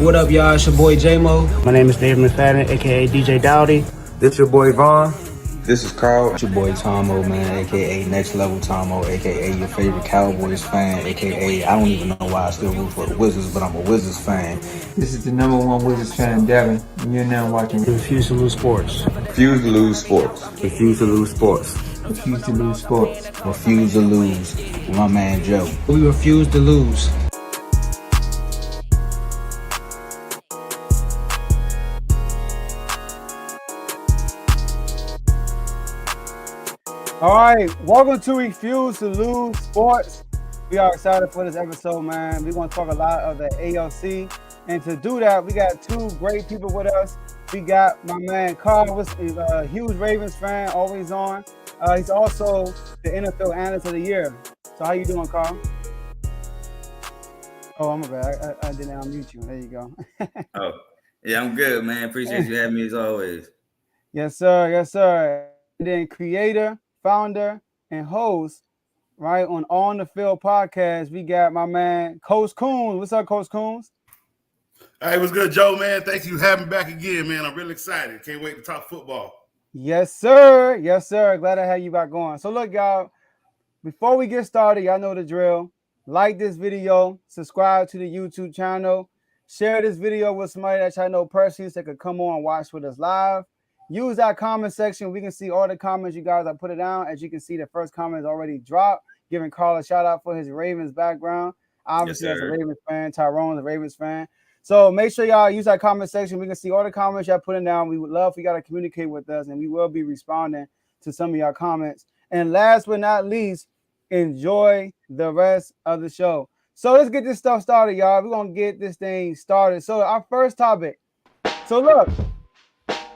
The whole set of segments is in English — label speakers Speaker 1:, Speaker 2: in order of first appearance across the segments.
Speaker 1: What up, y'all? It's your boy J-Mo.
Speaker 2: My name is David McFadden, a.k.a. DJ Dowdy.
Speaker 3: This your boy Vaughn.
Speaker 4: This is Carl.
Speaker 1: It's your boy Tomo, man, a.k.a. Next Level Tomo, a.k.a. your favorite Cowboys fan, a.k.a. I don't even know why I still root for the Wizards, but I'm a Wizards fan.
Speaker 5: This is the #1 Wizards fan, Devin, and you're now watching
Speaker 2: Refuse to Lose Sports.
Speaker 3: Refuse to lose sports.
Speaker 4: Refuse to lose sports.
Speaker 5: Refuse to Lose Sports.
Speaker 1: Refuse to lose with my man Joe.
Speaker 4: We refuse to lose.
Speaker 6: All right, welcome to Refuse to Lose Sports. We are excited for this episode, man. We're going to talk a lot of the AFC. And to do that, we got two great people with us. We got my man Carl, who's a huge Ravens fan, always on. He's also the NFL Analyst of the Year. So how you doing, Carl? Oh, I'm bad. I didn't unmute you. There you go.
Speaker 7: Oh, yeah, I'm good, man. Appreciate you having me as always.
Speaker 6: Yes, sir. Yes, sir. And then creator, founder, and host, right, on the Field podcast, we got my man Coach Coons. What's up, Coach Coons?
Speaker 8: Hey, what's good, Joe, man? Thank you for having me back again, man. I'm really excited. Can't wait to talk football.
Speaker 6: Yes, sir. Yes, sir. Glad to have you back on. So look, y'all, before we get started, y'all know the drill. Like this video, subscribe to the YouTube channel, share this video with somebody that y'all know personally so they could come on and watch with us live. Use that comment section. We can see all the comments you guys have put it down. As you can see, the first comment is already dropped, giving Carl a shout out for his Ravens background. Obviously,
Speaker 7: Yes,
Speaker 6: as a
Speaker 7: sir.
Speaker 6: Ravens fan, Tyrone's a Ravens fan. So make sure y'all use that comment section. We can see all the comments y'all putting down. We would love for you guys to communicate with us, and we will be responding to some of y'all comments. And last but not least, enjoy the rest of the show. So let's get this stuff started, y'all. We're going to get this thing started. So our first topic. So look,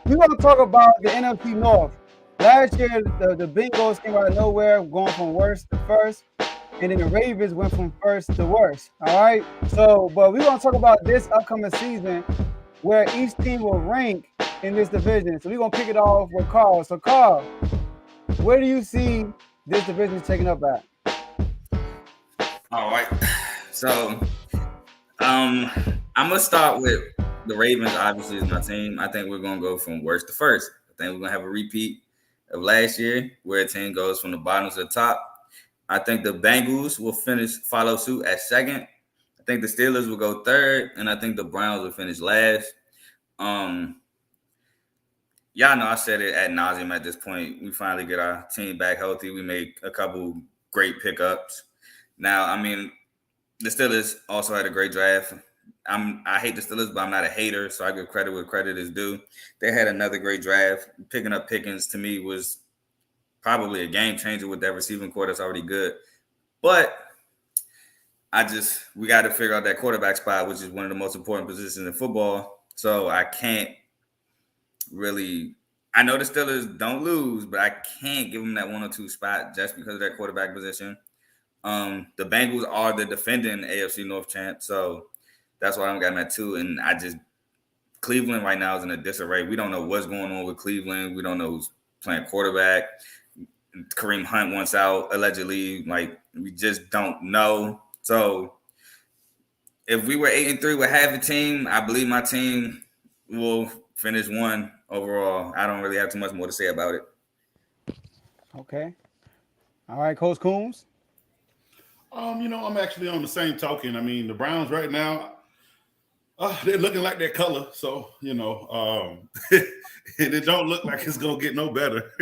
Speaker 6: we're going to talk about the NFC North. Last year, the Bengals came out of nowhere, going from worst to first. And then the Ravens went from first to worst. All right. So, but we're going to talk about this upcoming season where each team will rank in this division. So we're going to kick it off with Carl. So, Carl, where do you see this division taking up at?
Speaker 7: All right. So, I'm gonna start with the Ravens. Obviously, is my team. I think we're gonna go from worst to first. I think we're gonna have a repeat of last year, where a team goes from the bottom to the top. I think the Bengals will follow suit at second. I think the Steelers will go third, and I think the Browns will finish last. Y'all know I said it ad nauseum at this point. We finally get our team back healthy. We made a couple great pickups. Now, I mean, the Steelers also had a great draft. I hate the Steelers, but I'm not a hater, so I give credit where credit is due. They had another great draft. Picking up Pickens, to me, was probably a game changer with that receiving core that's already good. But we got to figure out that quarterback spot, which is one of the most important positions in football. So I can't really – I know the Steelers don't lose, but I can't give them that 1 or 2 spot just because of that quarterback position. The Bengals are the defending AFC North champ, so that's why I'm got them at 2. And Cleveland right now is in a disarray. We don't know what's going on with Cleveland. We don't know who's playing quarterback. Kareem Hunt wants out, allegedly. Like, we just don't know. So if we were 8-3 with half the team, I believe my team will finish 1 overall. I don't really have too much more to say about it.
Speaker 6: Okay. All right, Coach Coons.
Speaker 8: I'm actually on the same token. I mean, the Browns right now, they're looking like their color. So, and it don't look like it's going to get no better.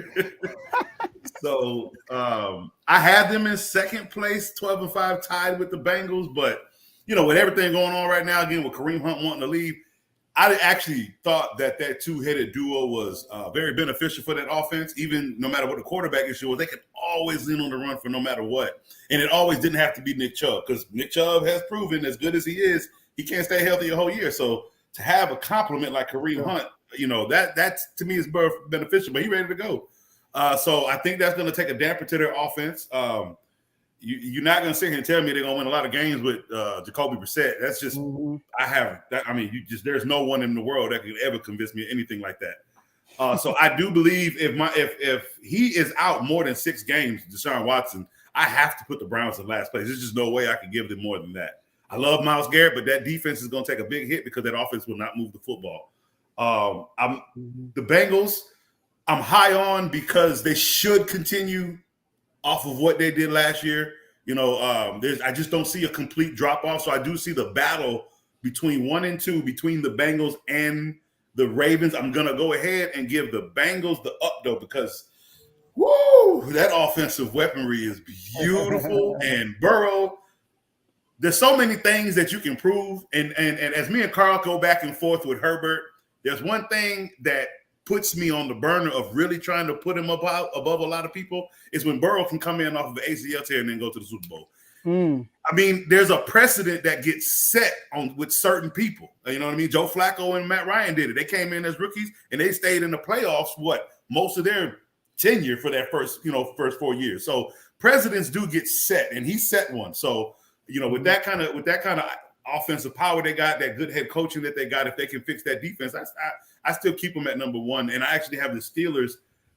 Speaker 8: So I have them in second place, 12-5, tied with the Bengals. But, with everything going on right now, again, with Kareem Hunt wanting to leave, I actually thought that two-headed duo was very beneficial for that offense. Even no matter what the quarterback issue was, they could always lean on the run for no matter what. And it always didn't have to be Nick Chubb, because Nick Chubb has proven, as good as he is, he can't stay healthy a whole year. So to have a compliment like Kareem Hunt, that to me is beneficial. But he's ready to go. So I think that's going to take a damper to their offense. You're not going to sit here and tell me they're going to win a lot of games with Jacoby Brissett. That's just there's no one in the world that can ever convince me of anything like that. So I do believe if he is out more than 6 games, Deshaun Watson, I have to put the Browns in last place. There's just no way I can give them more than that. I love Myles Garrett, but that defense is going to take a big hit because that offense will not move the football. The Bengals, I'm high on because they should continue off of what they did last year. I just don't see a complete drop off. So I do see the battle between 1 and 2, between the Bengals and the Ravens. I'm going to go ahead and give the Bengals the up, though, because that offensive weaponry is beautiful. And Burrow, there's so many things that you can prove. And as me and Carl go back and forth with Herbert, there's one thing that puts me on the burner of really trying to put him above a lot of people is when Burrow can come in off of the ACL tear and then go to the Super Bowl. I mean, there's a precedent that gets set with certain people. You know what I mean? Joe Flacco and Matt Ryan did it. They came in as rookies and they stayed in the playoffs, most of their tenure for that first 4 years. So precedents do get set, and he set one. So, with that kind of offensive power they got, that good head coaching that they got, if they can fix that defense, I still keep them at number 1. And I actually have the Steelers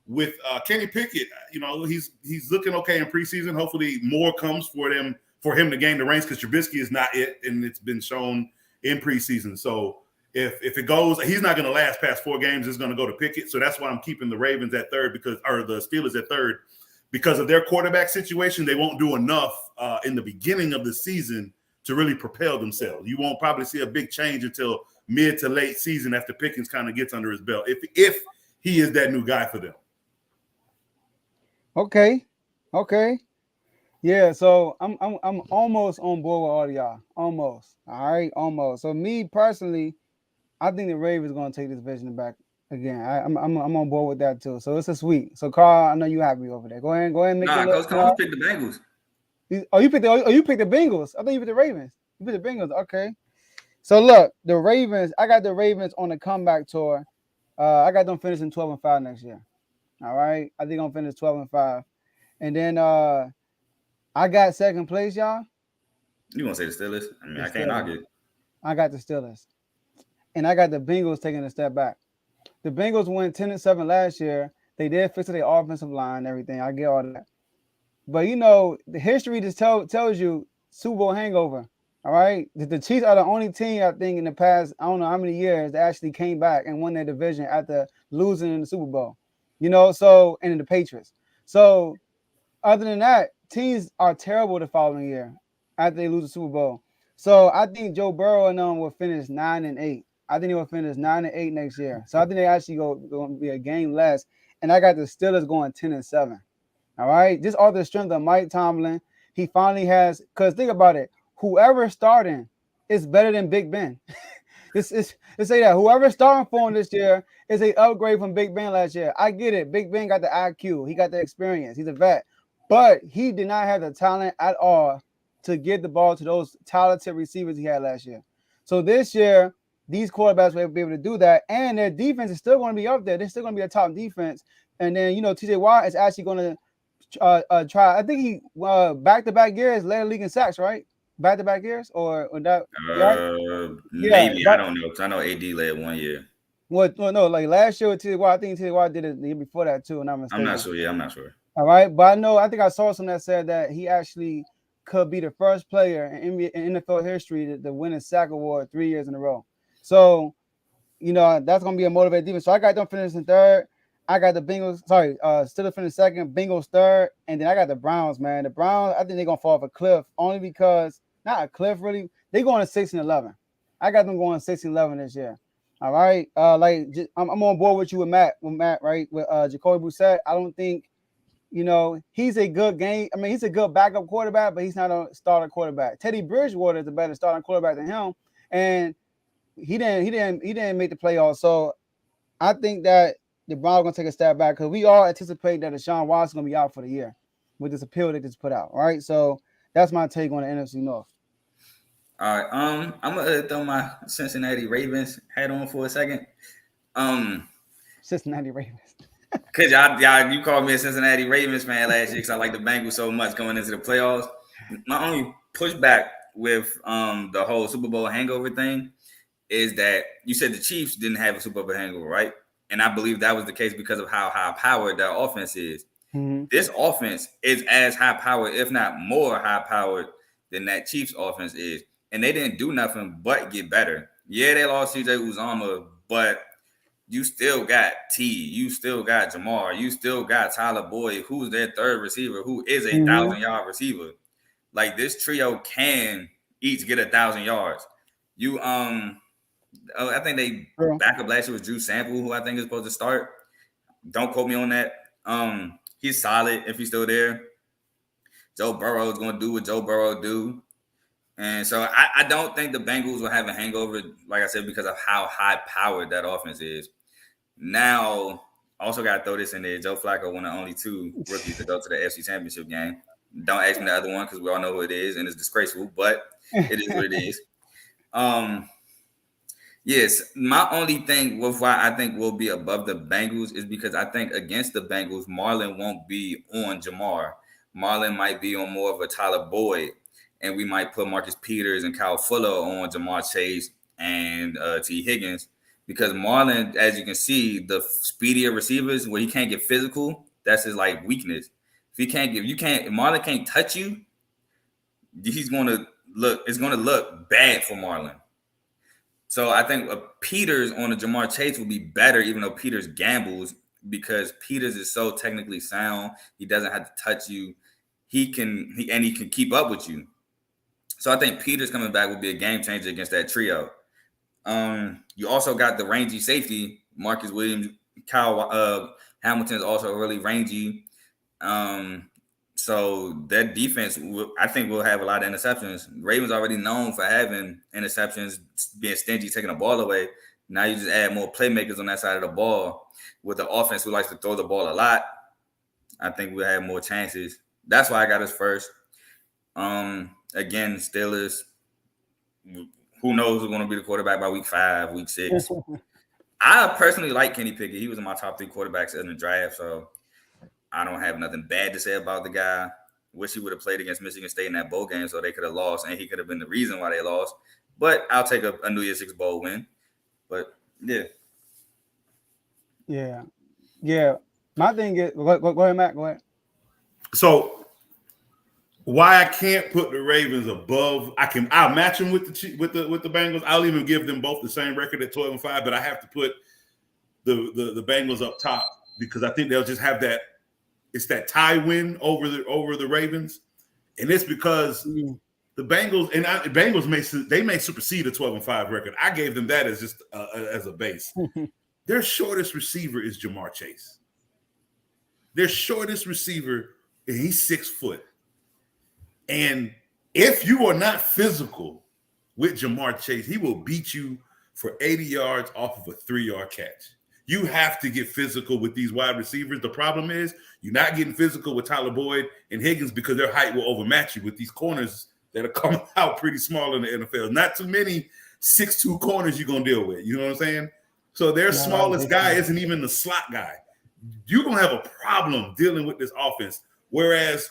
Speaker 8: with Kenny Pickett. He's looking okay in preseason. Hopefully more comes for him to gain the reins, because Trubisky is not it, and it's been shown in preseason. So if it goes, he's not going to last past 4 games. It's going to go to Pickett. So that's why I'm keeping the Ravens at 3rd or the Steelers at 3rd, because of their quarterback situation. They won't do enough in the beginning of the season to really propel themselves. You won't probably see a big change until mid to late season after Pickens kind of gets under his belt, if he is that new guy for them.
Speaker 6: Okay. Yeah, so I'm almost on board with all of y'all. Almost. All right, almost. So me personally, I think the Ravens going to take this division back again. I'm on board with that too. So it's a sweep. So Carl, I know you happy over there. Go ahead and make
Speaker 7: Coach Combs picked the Bengals.
Speaker 6: You picked the Bengals. I thought you picked the Ravens. You picked the Bengals. Okay. So look, the Ravens. I got the Ravens on the comeback tour. I got them finishing 12-5 next year. All right. I think I'm finish 12-5, and then I got second place, y'all.
Speaker 7: You gonna say the Steelers? I mean, I can't argue.
Speaker 6: I got the Steelers, and I got the Bengals taking a step back. The Bengals went 10-7 last year. They did fix their offensive line and everything. I get all that. But, the history just tells you Super Bowl hangover, all right? The Chiefs are the only team, I think, in the past, I don't know how many years, that actually came back and won their division after losing in the Super Bowl, and in the Patriots. So, other than that, teams are terrible the following year after they lose the Super Bowl. So, I think Joe Burrow and them will finish 9-8. I think they will finish 9-8 next year. So, I think they actually going to be a game less. And I got the Steelers going 10-7. All right, just all the strength of Mike Tomlin. He finally has, because think about it, whoever's starting is better than Big Ben. Let's say that whoever's starting for him this year is an upgrade from Big Ben last year. I get it. Big Ben got the IQ. He got the experience. He's a vet. But he did not have the talent at all to get the ball to those talented receivers he had last year. So this year, these quarterbacks will be able to do that. And their defense is still going to be up there. They're still going to be a top defense. And then, TJ Watt is actually going to try. I think he back-to-back years led the league in sacks, right? Back-to-back years, or that?
Speaker 7: Maybe I don't know, because I know AD led 1 year.
Speaker 6: Well, no, like last year with TJ Watt, I think TJ Watt did it the year before that too, and I'm mistaken.
Speaker 7: I'm not sure. Yeah, I'm not sure.
Speaker 6: All right, but I think I saw something that said that he actually could be the first player in NFL history to win a sack award 3 years in a row. So, that's gonna be a motivated defense. So I got them finishing 3rd. I got the Bengals, Steelers finishing 2nd, Bengals 3rd, and then I got the Browns, man. The Browns, I think they're going to fall off a cliff, only because, not a cliff really, they're going to 6-11. I got them going 6-11 this year. All right? I'm on board with you with Matt, right? With Jacoby Brissett. I don't think, he's a good he's a good backup quarterback, but he's not a starter quarterback. Teddy Bridgewater is a better starting quarterback than him, and he didn't make the playoffs. So I think that the Browns are going to take a step back, because we all anticipate that Deshaun Watson is going to be out for the year with this appeal they just put out. All right, so that's my take on the NFC North.
Speaker 7: All right, I'm gonna throw my Cincinnati Ravens hat on for a second.
Speaker 6: Cincinnati Ravens.
Speaker 7: Cause y'all, you called me a Cincinnati Ravens fan last year because I like the Bengals so much going into the playoffs. My only pushback with the whole Super Bowl hangover thing is that you said the Chiefs didn't have a Super Bowl hangover, right? And I believe that was the case because of how high-powered their offense is. Mm-hmm. This offense is as high-powered, if not more high-powered, than that Chiefs offense is. and they didn't do nothing but get better. Yeah, they lost CJ Uzomah, but you still got T, you still got Jamar, you still got Tyler Boyd, who's their third receiver, who is a 1,000-yard receiver. Like, this trio can each get 1,000 yards. You I think they backup last year was Drew Sample, who I think is supposed to start. Don't quote me on that. He's solid if he's still there. Joe Burrow is going to do what Joe Burrow do. And so I don't think the Bengals will have a hangover, like I said, because of how high-powered that offense is. Now, also got to throw this in there. Joe Flacco, one of the only 2 rookies to go to the AFC Championship game. Don't ask me the other one because we all know who it is, and it's disgraceful, but it is what it is. Yes, my only thing with why I think we'll be above the Bengals is because I think against the Bengals, Marlon won't be on Jamar. Marlon might be on more of a Tyler Boyd, and we might put Marcus Peters and Kyle Fuller on Jamar Chase and T. Higgins. Because Marlon, as you can see, the speedier receivers where he can't get physical, that's his like weakness. If Marlon can't touch you, it's gonna look bad for Marlon. So I think Peters on the Jamar Chase will be better, even though Peters gambles, because Peters is so technically sound. He doesn't have to touch you. He can keep up with you. So I think Peters coming back will be a game changer against that trio. You also got the rangy safety, Marcus Williams. Kyle Hamilton is also really rangy. So that defense, I think, will have a lot of interceptions. Ravens already known for having interceptions, being stingy, taking the ball away. Now you just add more playmakers on that side of the ball. With the offense who likes to throw the ball a lot, I think we'll have more chances. That's why I got us first. Again, Steelers, who knows who's going to be the quarterback by week 5, week 6. I personally like Kenny Pickett. He was in my top 3 quarterbacks in the draft, so I don't have nothing bad to say about the guy. Wish he would have played against Michigan State in that bowl game so they could have lost, and he could have been the reason why they lost. But I'll take a New Year's Six bowl win. But, yeah.
Speaker 6: Yeah. My thing is, go ahead, Matt. Go ahead.
Speaker 8: So why I can't put the Ravens above? I'll match them with the Bengals. I'll even give them both the same record at 12-5, but I have to put the Bengals up top because I think they'll just have that. It's that tie win over the Ravens, and it's because the Bengals may supersede a 12-5 record. I gave them that as just as a base. Their shortest receiver is Jamar Chase. Their shortest receiver, and he's 6 foot. And if you are not physical with Jamar Chase, he will beat you for 80 yards off of a 3-yard catch. You have to get physical with these wide receivers. The problem is you're not getting physical with Tyler Boyd and Higgins because their height will overmatch you with these corners that are coming out pretty small in the NFL. Not too many 6'2" corners you're going to deal with. You know what I'm saying? So their smallest guy isn't even the slot guy. You're going to have a problem dealing with this offense. Whereas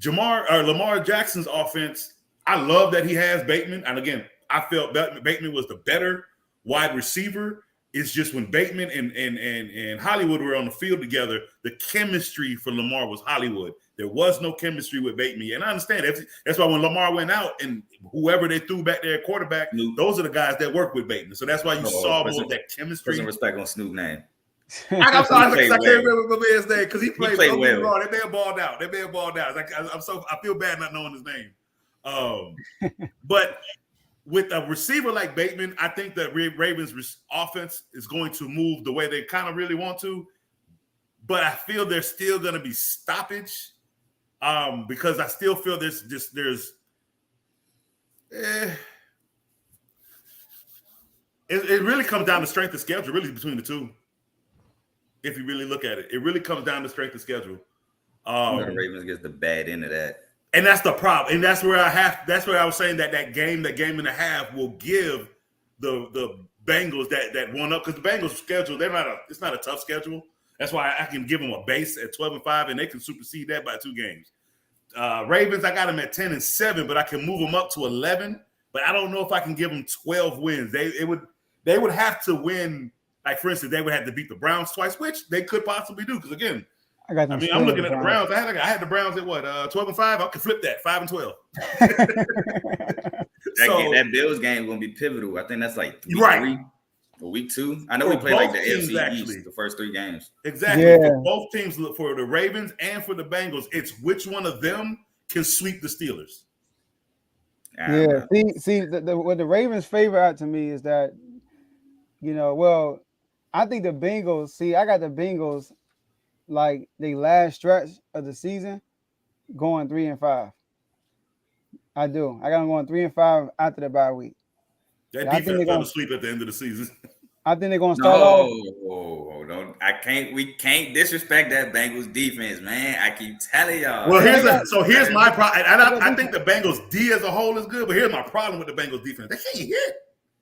Speaker 8: Lamar Jackson's offense, I love that he has Bateman. And again, I felt that Bateman was the better wide receiver. It's just when Bateman and Hollywood were on the field together, the chemistry for Lamar was Hollywood. There was no chemistry with Bateman. And I understand that's why when Lamar went out and whoever they threw back there at quarterback, those are the guys that work with Bateman. So that's why you saw more of that chemistry.
Speaker 7: Put some respect on Snoop's name.
Speaker 8: I'm sorry, I can't remember my man's name because he played
Speaker 7: well.
Speaker 8: Wrong. That man balled out. I feel bad not knowing his name. But with a receiver like Bateman, I think that Ravens' offense is going to move the way they kind of really want to. But I feel there's still going to be stoppage because I still feel it really comes down to strength of schedule, really, between the two. If you really look at it, it really comes down to strength of schedule.
Speaker 7: The Ravens gets the bad end of that.
Speaker 8: And that's the problem. And that's where I was saying that game and a half will give the Bengals that one up because the Bengals schedule, it's not a tough schedule. That's why I can give them a base at 12-5 and they can supersede that by 2 games. Ravens, I got them at 10-7, but I can move them up to 11. But I don't know if I can give them 12 wins. They would have to win. Like, for instance, they would have to beat the Browns twice, which they could possibly do. Because, again, I'm looking at the Browns. I had the Browns at what, 12-5? I could flip that, 5-12.
Speaker 7: that Bills game is gonna be pivotal. I think that's like week
Speaker 8: Right.
Speaker 7: 3 or week 2. I know
Speaker 8: For
Speaker 7: we played like the
Speaker 8: both teams,
Speaker 7: AFC
Speaker 8: actually.
Speaker 7: East the first 3 games.
Speaker 8: Exactly.
Speaker 6: Yeah.
Speaker 8: For both teams, look for the Ravens and for the Bengals, it's which one of them can sweep the Steelers.
Speaker 6: Yeah. See, what the Ravens favor out to me is that, well, I think the Bengals. See, I got the Bengals like the last stretch of the season going 3-5. I do. I got them going 3-5 after the bye week.
Speaker 8: That
Speaker 6: I think
Speaker 8: defense
Speaker 6: they're
Speaker 8: fell
Speaker 6: gonna-
Speaker 8: asleep at the end of the season.
Speaker 6: I think they're gonna start off.
Speaker 7: No, don't. We can't disrespect that Bengals defense, man. I keep telling y'all.
Speaker 8: Well, here's my problem. And I think the Bengals D as a whole is good, but here's my problem with the Bengals defense. They can't hit.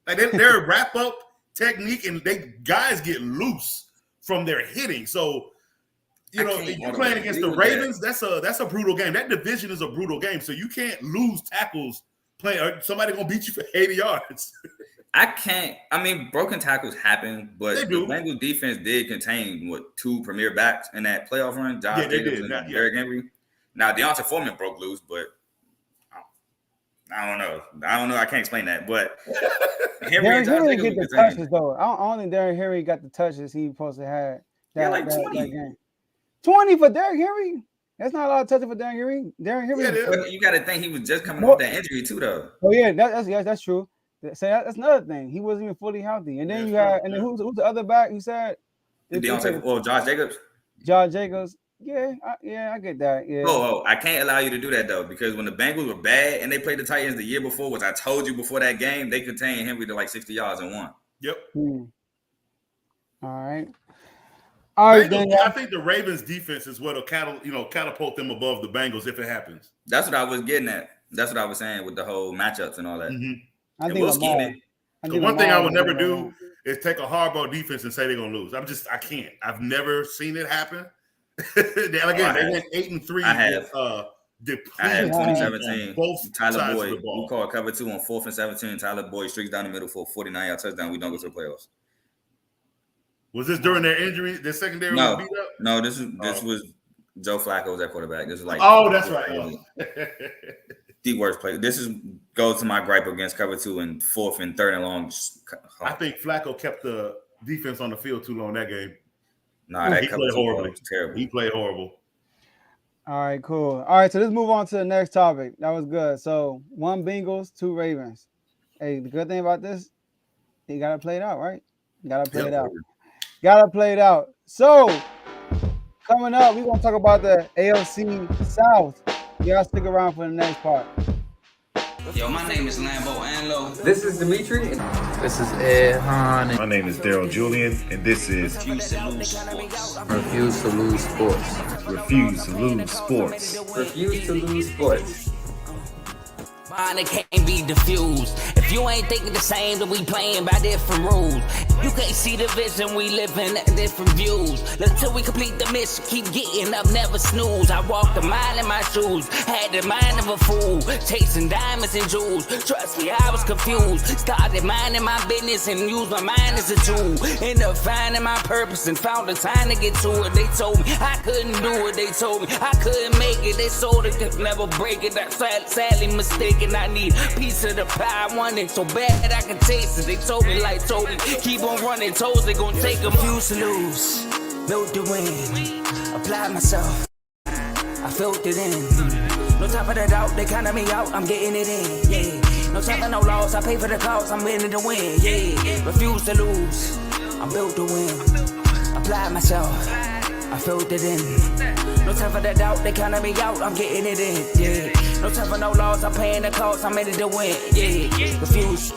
Speaker 8: Like they're wrap up technique, and guys get loose from their hitting. So if you're playing against the Ravens, that's a brutal game. That division is a brutal game. So you can't lose tackles playing. Somebody gonna beat you for 80 yards.
Speaker 7: I can't. I mean, broken tackles happen, but
Speaker 8: They do.
Speaker 7: the Bengals defense did contain 2 premier backs in that playoff run. Josh Jacobs and Derrick Henry. Now Deontay Foreman broke loose, but I don't know. I can't explain that. But
Speaker 6: Derrick Henry get the touches though. I don't think Derrick Henry got the touches he supposed to have.
Speaker 7: Like 20.
Speaker 6: That game. 20 for Derrick Henry. That's not a lot of touches for Derrick Henry. Derrick Henry.
Speaker 7: You got to think he was just coming off that injury too, though.
Speaker 6: Oh yeah, that's true. So that's another thing. He wasn't even fully healthy. And then who's the other back? You said
Speaker 7: Josh Jacobs.
Speaker 6: Josh Jacobs. Yeah, I get that. Yeah.
Speaker 7: Oh, I can't allow you to do that though, because when the Bengals were bad and they played the Titans the year before, which I told you before that game, they contained Henry to like 60 yards and won.
Speaker 8: Yep.
Speaker 6: All right. All right.
Speaker 8: I think the Ravens defense is what'll catapult them above the Bengals if it happens.
Speaker 7: That's what I was getting at. That's what I was saying with the whole matchups and all that.
Speaker 8: Mm-hmm.
Speaker 6: I think
Speaker 8: the one thing I would never do is take a hardball defense and say they're gonna lose. I can't. I've never seen it happen. They went 8-3. I have
Speaker 7: 2017.
Speaker 8: Both
Speaker 7: Tyler Boyd.
Speaker 8: of the ball.
Speaker 7: We call cover 2 on 4th and 17. Tyler Boyd streaks down the middle for a 49-yard touchdown. We don't go to the playoffs.
Speaker 8: Was this during their injury? Their secondary was beat up?
Speaker 7: No, this was Joe Flacco was at quarterback. This is like
Speaker 8: that's right.
Speaker 7: The worst play. This goes to my gripe against cover 2 and 4th and 3rd and long.
Speaker 8: I think Flacco kept the defense on the field too long that game.
Speaker 7: Nah, that cover 2
Speaker 8: horribly.
Speaker 7: was terrible.
Speaker 8: He played horrible.
Speaker 6: All right, cool. All right, so let's move on to the next topic. That was good. So 1 Bengals, 2 Ravens. Hey, the good thing about this, you gotta play it out, right? You gotta play it out. Gotta play it out. So coming up, we're gonna talk about the AFC South. Y'all stick around for the next part.
Speaker 9: Yo, my name is Lambo Anlo.
Speaker 4: This is Dimitri.
Speaker 2: This is Ed Han.
Speaker 3: My name is Daryl Julian, and this is
Speaker 9: Refuse to lose sports.
Speaker 4: Refuse to lose sports.
Speaker 3: Refuse to Lose Sports.
Speaker 4: Refuse to lose sports.
Speaker 9: Mine can't be diffused. If you ain't thinking the same, then we playing by different rules. You can't see the vision, we living at different views. Until we complete the mission, keep getting up, never snooze. I walked a mile in my shoes, had the mind of a fool, chasing diamonds and jewels. Trust me, I was confused. Started minding my business and used my mind as a tool. Ended up finding my purpose and found the time to get to it. They told me I couldn't do it. They told me I couldn't make it. They sold it, could never break it. That's sadly mistaken. I need a piece of the pie. I want it so bad I can taste it. They told me, keep on running. Toes, they gon' take a fuse to lose. Built to win. Apply myself. I felt it in. No time for the doubt. They counted me out. I'm getting it in. Yeah. No time for no loss. I pay for the cost. I'm winning to win. Yeah. Refuse to lose. I'm built to win. Apply myself. I felt it in. No time for the doubt, they counted me out, I'm getting it in, yeah. No time for no loss, I'm paying the cost, I'm in it to win, yeah. Refuse.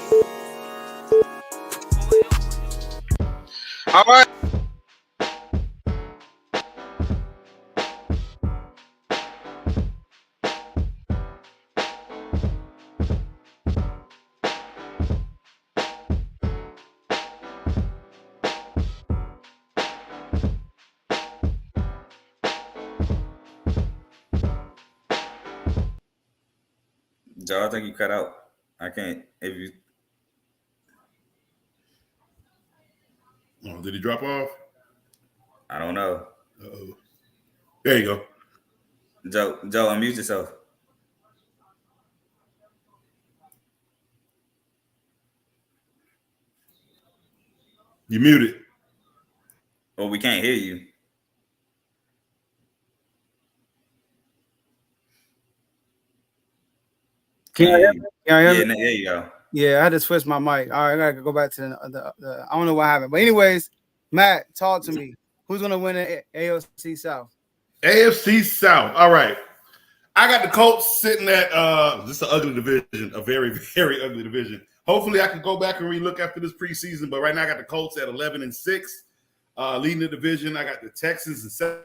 Speaker 10: All right.
Speaker 7: Joe, I think you cut out. I can't. If you.
Speaker 8: Oh, did he drop off?
Speaker 7: I don't know.
Speaker 8: Uh-oh. There you go.
Speaker 7: Joe, unmute yourself.
Speaker 8: You muted.
Speaker 7: Well, we can't hear you.
Speaker 6: Can
Speaker 7: Can't
Speaker 6: you
Speaker 7: hear
Speaker 6: hear
Speaker 7: you.
Speaker 6: me? Can you hear
Speaker 7: Yeah,
Speaker 6: me?
Speaker 7: there you go.
Speaker 6: Yeah, I had to switch my mic. All right, I gotta go back to the I don't know what happened. But anyways, Matt, talk to me. Who's gonna win the AFC South?
Speaker 8: AFC South. All right. I got the Colts sitting at this is an ugly division, a very, very ugly division. Hopefully, I can go back and relook after this preseason. But right now, I got the Colts at 11-6, leading the division. I got the Texans at 7.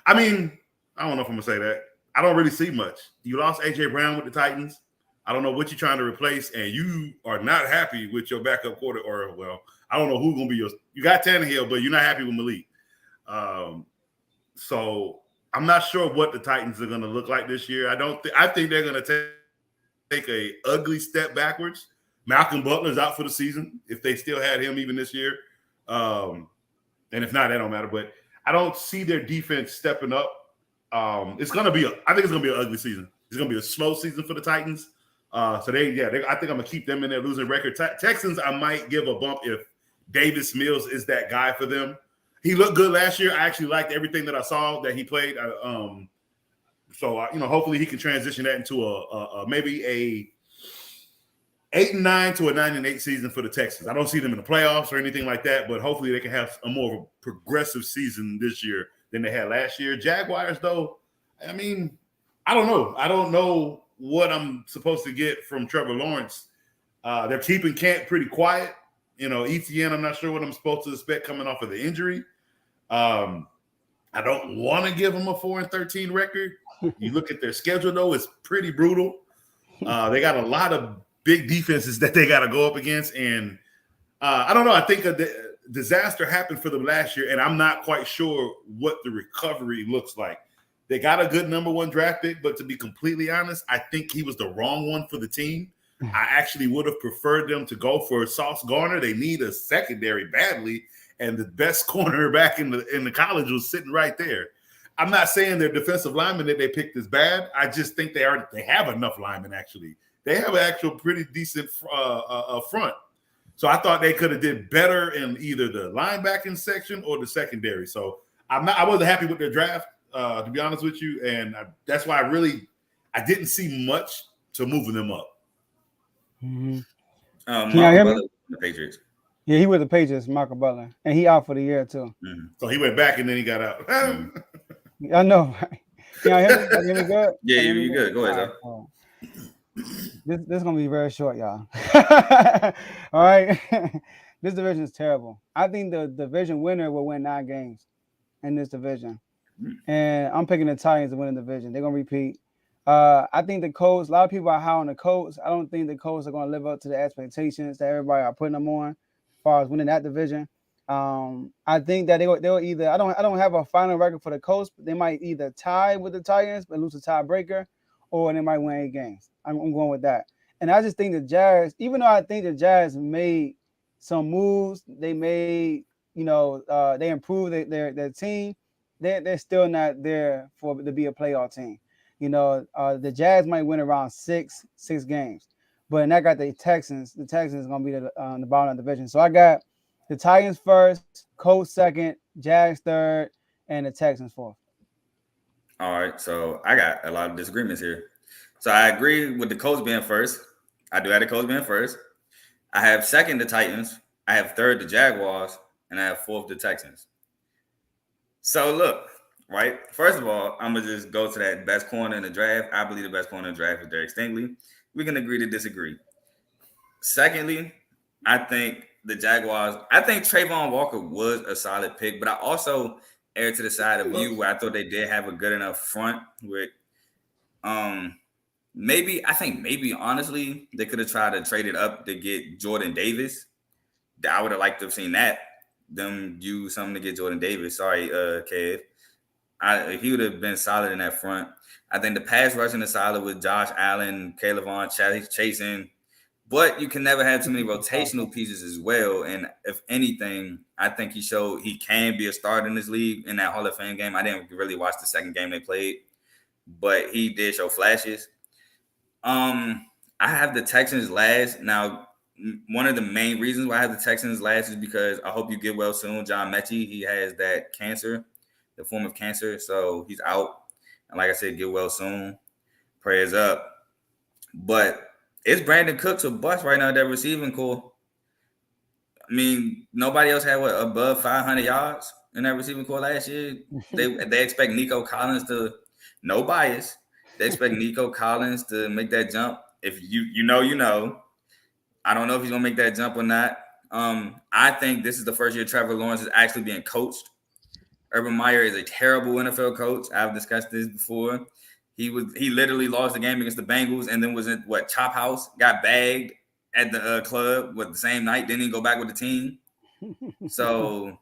Speaker 8: I mean, I don't know if I'm gonna say that. I don't really see much. You lost AJ Brown with the Titans. I don't know what you're trying to replace, and you are not happy with your backup quarter. Or well, I don't know who's gonna be your. You got Tannehill, but you're not happy with Malik. So I'm not sure what the Titans are gonna look like this year. I think they're gonna take a ugly step backwards. Malcolm Butler's out for the season if they still had him even this year. And if not, that don't matter. But I don't see their defense stepping up. I think it's gonna be an ugly season. It's gonna be a slow season for the Titans. I think I'm gonna keep them in their losing record. Texans, I might give a bump if Davis Mills is that guy for them. He looked good last year. I actually liked everything that I saw that he played. Hopefully he can transition that into maybe a 8-9 to a 9-8 season for the Texans. I don't see them in the playoffs or anything like that, but hopefully they can have a more of a progressive season this year than they had last year. Jaguars, though, I mean, I don't know. I don't know what I'm supposed to get from Trevor Lawrence. They're keeping camp pretty quiet. ETN, I'm not sure what I'm supposed to expect coming off of the injury. I don't want to give them a 4-13 record. You look at their schedule, though, it's pretty brutal. They got a lot of big defenses that they got to go up against. And I don't know. I think a disaster happened for them last year, and I'm not quite sure what the recovery looks like. They got a good number 1 draft pick, but to be completely honest, I think he was the wrong one for the team. I actually would have preferred them to go for Sauce Gardner. They need a secondary badly, and the best cornerback in the college was sitting right there. I'm not saying their defensive lineman that they picked is bad. I just think they have enough linemen, actually. They have an actual pretty decent front. So I thought they could have did better in either the linebacking section or the secondary. So I wasn't happy with their draft, to be honest with you. And that's why I didn't see much to moving them up.
Speaker 6: Mm-hmm.
Speaker 7: Can y'all hear me? The Patriots.
Speaker 6: Yeah, he with the Patriots, Michael Butler, and he out for the year too.
Speaker 7: Mm-hmm.
Speaker 8: So he went back and then he got out.
Speaker 6: I know. Can y'all hear me? Can you hear me good?
Speaker 7: Yeah, you good. Go ahead,
Speaker 6: though. This is gonna be very short, y'all. All right. This division is terrible. I think the division winner will win 9 games in this division. And I'm picking the Titans to win the division. They're gonna repeat. I think the Colts, a lot of people are high on the Colts. I don't think the Colts are gonna live up to the expectations that everybody are putting them on as far as winning that division. I think that they'll either I don't have a final record for the Colts, but they might either tie with the Titans but lose a tiebreaker, or they might win 8 games. I'm going with that. And I just think the Jazz, even though I think the Jazz made some moves, they made, they improved their team, they're still not there to be a playoff team. The Jazz might win around six games, but and I got the Texans. The Texans are gonna be the bottom of the division. So I got the Titans first, Colts second, Jags third, and the Texans fourth.
Speaker 7: All right, so I got a lot of disagreements here. So I agree with the Colts being first. I do have the Colts being first. I have second the Titans. I have third the Jaguars, and I have fourth the Texans. So look, right? First of all, I'm gonna just go to that best corner in the draft. I believe the best corner in the draft is Derek Stingley. We can agree to disagree. Secondly, I think the Jaguars. I think Trayvon Walker was a solid pick, but I also err to the side of you where I thought they did have a good enough front with. Maybe honestly they could have tried to trade it up to get Jordan Davis. I would have liked to have seen that. Them use something to get Jordan Davis. Sorry, Kev. He would have been solid in that front. I think the pass rushing is solid with Josh Allen, Caleb Vaughn chasing. But you can never have too many rotational pieces as well. And if anything, I think he showed he can be a starter in this league in that Hall of Fame game. I didn't really watch the second game they played. but he did show flashes. I have the Texans last. Now, one of the main reasons why I have the Texans last is because I hope you get well soon. John Mechie, he has that cancer, the form of cancer, so he's out. And like I said, get well soon. Prayers up. But it's Brandon Cooks or bust right now at that receiving core. I mean, nobody else had above 500 yards in that receiving core last year. They expect Nico Collins to, no bias. They expect Nico Collins to make that jump. If you know. I don't know if he's gonna make that jump or not. I think this is the first year Trevor Lawrence is actually being coached. Urban Meyer is a terrible NFL coach. I've discussed this before. He literally lost the game against the Bengals and then was in Chop House, got bagged at the club the same night, didn't even go back with the team. So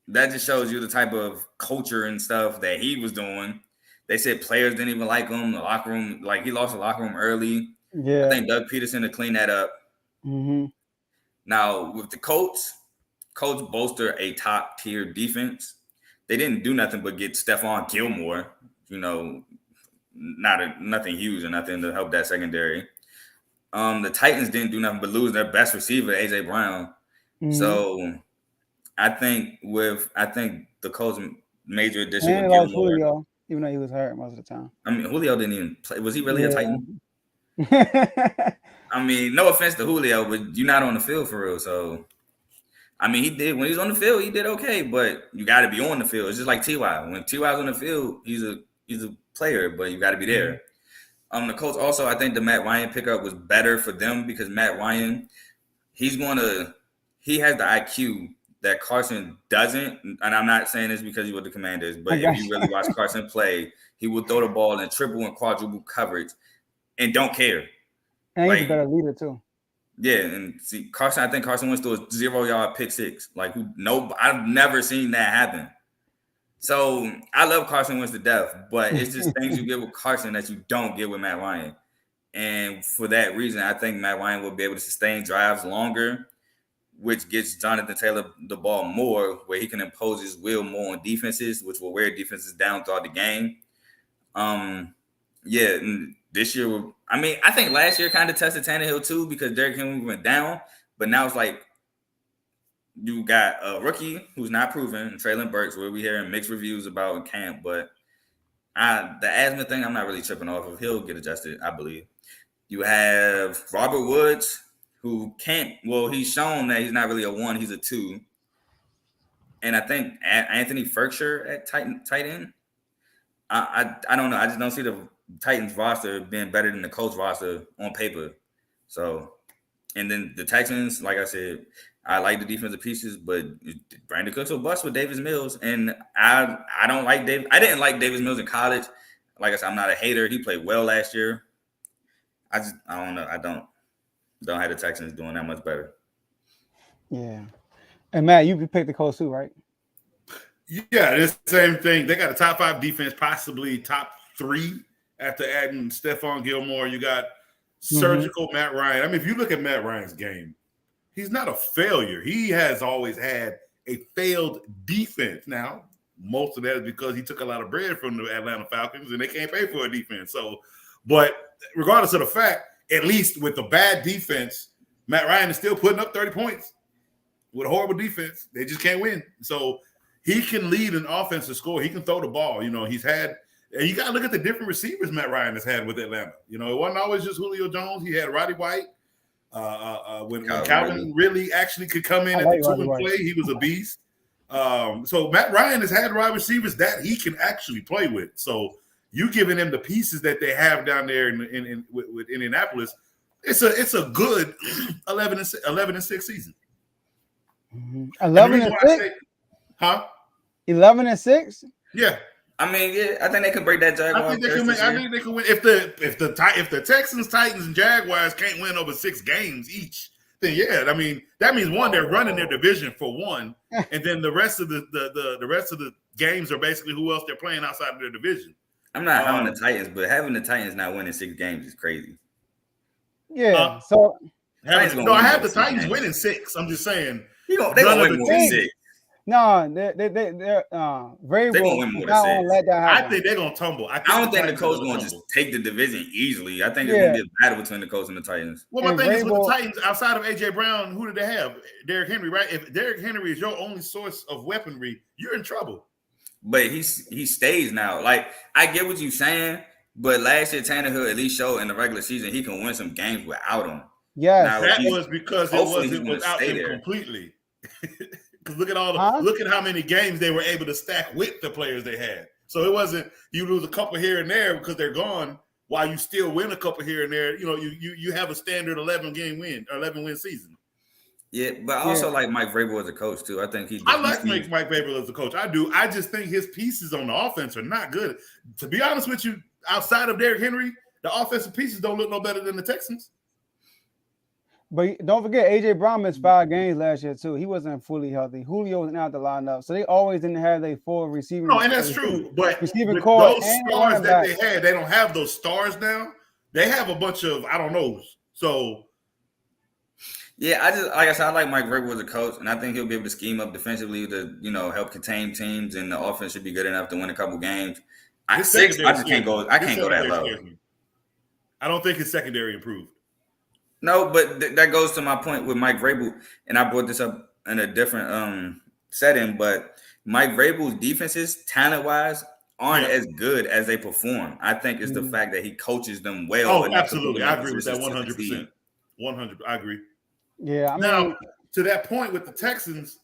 Speaker 7: that just shows you the type of culture and stuff that he was doing. They said players didn't even like him. The locker room, he lost the locker room early.
Speaker 6: Yeah.
Speaker 7: I think Doug Peterson to clean that up.
Speaker 6: Mm-hmm.
Speaker 7: Now, with the Colts bolster a top-tier defense. They didn't do nothing but get Stephon Gilmore, nothing huge or nothing to help that secondary. The Titans didn't do nothing but lose their best receiver, A.J. Brown. Mm-hmm. So I think the Colts' major addition
Speaker 6: with Gilmore. Julio, even though he was hurt most of the time.
Speaker 7: I mean, Julio didn't even play. Was he really a Titan? I mean, no offense to Julio, but you're not on the field for real. So, I mean, he did when he was on the field, he did okay, but you got to be on the field. It's just like T.Y. When T.Y.'s on the field, he's a player, but you got to be there. The Colts also, I think the Matt Ryan pickup was better for them because Matt Ryan, he has the IQ that Carson doesn't. And I'm not saying this because he's with the Commanders, but if you really watch Carson play, he will throw the ball in triple and quadruple coverage and don't care.
Speaker 6: And he's a better leader too.
Speaker 7: Yeah, and see, I think Carson Wentz threw a 0-yard pick six. I've never seen that happen. So I love Carson Wentz to death, but it's just things you get with Carson that you don't get with Matt Ryan. And for that reason, I think Matt Ryan will be able to sustain drives longer, which gets Jonathan Taylor the ball more, where he can impose his will more on defenses, which will wear defenses down throughout the game. Yeah, and this year, I think last year kind of tested Tannehill too because Derrick Henry went down, but now it's like you got a rookie who's not proven, Treylon Burks, where we hearing mixed reviews about in camp, but the asthma thing I'm not really tripping off of. He'll get adjusted, I believe. You have Robert Woods, who he's shown that he's not really a 1, he's a 2. And I think Anthony Ferkshire at tight end. I don't know. I just don't see the Titans roster being better than the Colts roster on paper. So, and then the Texans, like I said, I like the defensive pieces, but Brandon Cooks will bust with Davis Mills. And I don't like Davis. I didn't like Davis Mills in college. Like I said, I'm not a hater. He played well last year. I don't know. I don't have the Texans doing that much better.
Speaker 6: Yeah. And Matt, you picked the Colts too, right?
Speaker 8: Yeah, it's the same thing. They got a top 5 defense, possibly top 3 after adding Stephon Gilmore. You got surgical Matt Ryan. I mean, if you look at Matt Ryan's game, he's not a failure. He has always had a failed defense. Now, most of that is because he took a lot of bread from the Atlanta Falcons and they can't pay for a defense. So, but regardless of the fact, at least with the bad defense, Matt Ryan is still putting up 30 points with a horrible defense. They just can't win. So he can lead an offensive score. He can throw the ball. He's had, and you got to look at the different receivers Matt Ryan has had with Atlanta. It wasn't always just Julio Jones. He had Roddy White. When Calvin really actually could come in at the 2 and play, he was a beast. So Matt Ryan has had wide receivers that he can actually play with. So you giving him the pieces that they have down there with Indianapolis, it's a good 11-6 season.
Speaker 6: 11-6,
Speaker 8: huh?
Speaker 6: 11-6.
Speaker 8: Yeah.
Speaker 7: I mean, yeah, I think they can break that Jaguars.
Speaker 8: I think they can win. If the Texans, Titans, and Jaguars can't win over 6 games each, then yeah, I mean that means one, they're running their division for one, and then the rest of the games are basically who else they're playing outside of their division.
Speaker 7: I'm not having the Titans, but having the Titans not winning 6 games is crazy.
Speaker 6: Yeah.
Speaker 8: I have the Titans winning 6. I'm just saying
Speaker 7: they gonna win more than 6.
Speaker 6: No, they're very
Speaker 7: They gonna
Speaker 6: well
Speaker 7: win more than
Speaker 6: not
Speaker 7: 6.
Speaker 6: gonna let that
Speaker 8: I
Speaker 6: happen.
Speaker 8: think they're gonna tumble.
Speaker 7: I don't think the
Speaker 8: Titans
Speaker 7: Colts
Speaker 8: gonna
Speaker 7: gonna just
Speaker 8: tumble.
Speaker 7: take the division easily. I think it's gonna be a battle between the Colts and the Titans.
Speaker 8: Well, my
Speaker 6: And
Speaker 8: thing is with the
Speaker 6: Vrabel-
Speaker 8: Titans, outside of AJ Brown, who did they have? Derrick Henry, right? If Derrick Henry is your only source of weaponry, you're in trouble.
Speaker 7: But he stays now. Like, I get what you're saying, but last year Tannehill at least showed in the regular season he can win some games without him.
Speaker 6: Yes.
Speaker 7: Now,
Speaker 8: That was because it
Speaker 7: hopefully he's
Speaker 8: wasn't
Speaker 7: gonna
Speaker 8: without
Speaker 7: stay
Speaker 8: them
Speaker 7: there.
Speaker 8: completely. Because look at look at how many games they were able to stack with the players they had. So it wasn't you lose a couple here and there because they're gone, while you still win a couple here and there. You know, you have a standard 11 win season.
Speaker 7: Yeah, but I also like Mike Vrabel as a coach too. I think
Speaker 8: I like Mike Vrabel as a coach. I do. I just think his pieces on the offense are not good. To be honest with you, outside of Derrick Henry, the offensive pieces don't look no better than the Texans.
Speaker 6: But don't forget, AJ Brown missed 5 games last year too. He wasn't fully healthy. Julio wasn't out the lineup, so they always didn't have their full receiving.
Speaker 8: No, and that's true. But
Speaker 6: receiving
Speaker 8: with
Speaker 6: core
Speaker 8: those
Speaker 6: and
Speaker 8: stars that
Speaker 6: running
Speaker 8: they had, they don't have those stars now. They have a bunch of I don't know. So
Speaker 7: yeah, like I said, I like Mike Vrabel as a coach, and I think he'll be able to scheme up defensively to help contain teams, and the offense should be good enough to win a couple games. I just can't go. I can't go that low.
Speaker 8: I don't think his secondary improved.
Speaker 7: No, but that goes to my point with Mike Vrabel, and I brought this up in a different setting. But Mike Vrabel's defenses, talent-wise, aren't as good as they perform. I think it's the fact that he coaches them well.
Speaker 8: Oh, absolutely, I agree with that 100%. 100, I agree.
Speaker 6: Yeah, I mean,
Speaker 8: now to that point with the Texans,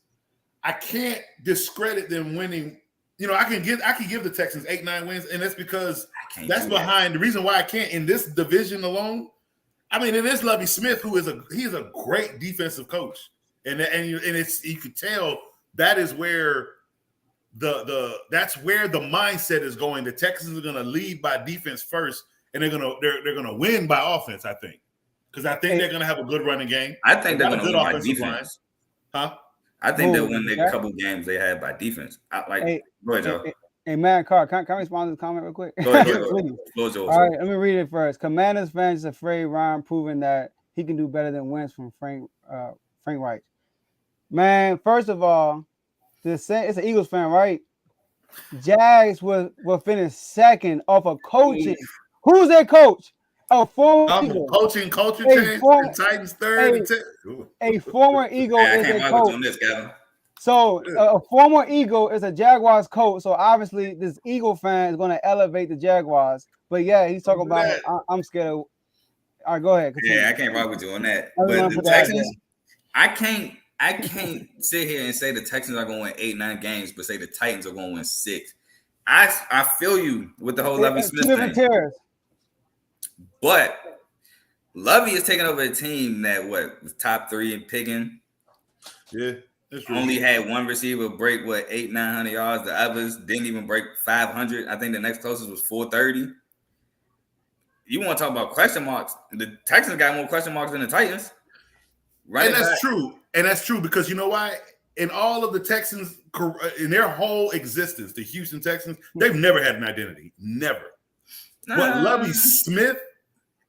Speaker 8: I can't discredit them winning. You know, I can give the Texans 8-9 wins, and that's because that's behind the reason why I can't in this division alone. I mean, it is Lovie Smith, who is a great defensive coach, and you could tell that is where that's where the mindset is going. The Texans are going to lead by defense first, and they're gonna win by offense. I think because I think they're going to have a good running game.
Speaker 7: I think they're going to win by defense.
Speaker 8: Huh?
Speaker 7: I think they'll win the couple games they had by defense. Go ahead, Joe.
Speaker 6: Hey, man, Carl, can I respond to this comment real quick?
Speaker 7: Go ahead.
Speaker 6: All right, let me read it first. Commanders fans is afraid Ryan proving that he can do better than wins from Frank Reich. Man, first of all, it's an Eagles fan, right? Jags will finish second off of coaching. Who's their coach? A former Eagle.
Speaker 8: Coaching change. Titans third.
Speaker 6: A former Eagle is a coach.
Speaker 7: On this, Gavin.
Speaker 6: So a former Eagle is a Jaguars coach. So obviously this Eagle fan is going to elevate the Jaguars. But yeah, he's talking about I'm scared of. All right, go ahead. Continue.
Speaker 7: Yeah, I can't rock with you on that. But the Texans, I can't sit here and say the Texans are going to win 8-9 games, but say the Titans are going to win 6. I feel you with the whole Lovie Smith thing. But Lovie is taking over a team that was top 3 in picking.
Speaker 8: Yeah.
Speaker 7: Only had one receiver break 800-900 yards. The others didn't even break 500. I think the next closest was 430. You want to talk about question marks? The Texans got more question marks than the Titans. Right,
Speaker 8: and that's true. And that's true because you know why? In all of the Texans, in their whole existence, the Houston Texans, they've never had an identity. Never. But Lovie Smith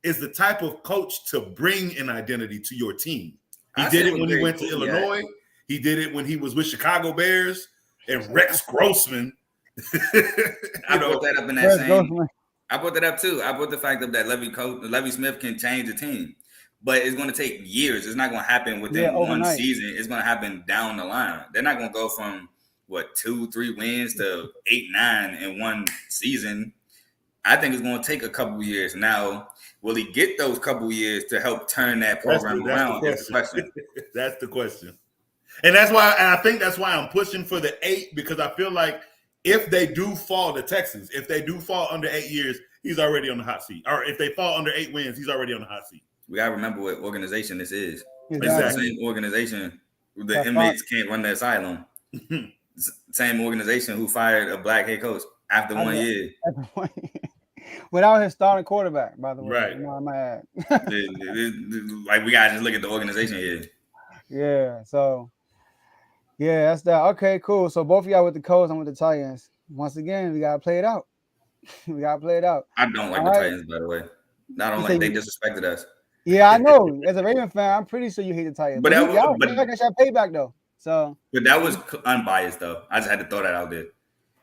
Speaker 8: is the type of coach to bring an identity to your team. He did it when he went to Illinois. Yeah. He did it when he was with Chicago Bears and Rex Grossman.
Speaker 7: I brought that up in that same. I brought that up too. I brought the fact that Lovie Smith can change the team, but it's going to take years. It's not going to happen within one season. It's going to happen down the line. They're not going to go from 2-3 wins to 8-9 in one season. I think it's going to take a couple years. Now, will he get those couple years to help turn that program around? That's the question.
Speaker 8: That's the question. And that's why, and I think that's why I'm pushing for the 8, because I feel like if they do fall, the Texans, if they do fall under 8 years, he's already on the hot seat. Or if they fall under 8 wins, he's already on the hot seat.
Speaker 7: We got to remember what organization this is.
Speaker 8: Exactly.
Speaker 7: It's the same organization. The inmates can't run the asylum. Same organization who fired a black head coach after 1 year.
Speaker 6: Without his starting quarterback, by the way.
Speaker 8: Right.
Speaker 6: You know, I'm mad.
Speaker 7: Like, we got to just look at the organization here.
Speaker 6: Yeah, so... Yeah, that's that. Okay, cool. So both of y'all with the Colts, I'm with the Titans. Once again, we gotta play it out.
Speaker 7: I don't like the Titans, by the way. I don't like they disrespected us.
Speaker 6: Yeah, I know. As a Raven fan, I'm pretty sure you hate the Titans. But y'all got your payback though. So,
Speaker 7: but that was unbiased though. I just had to throw that out there.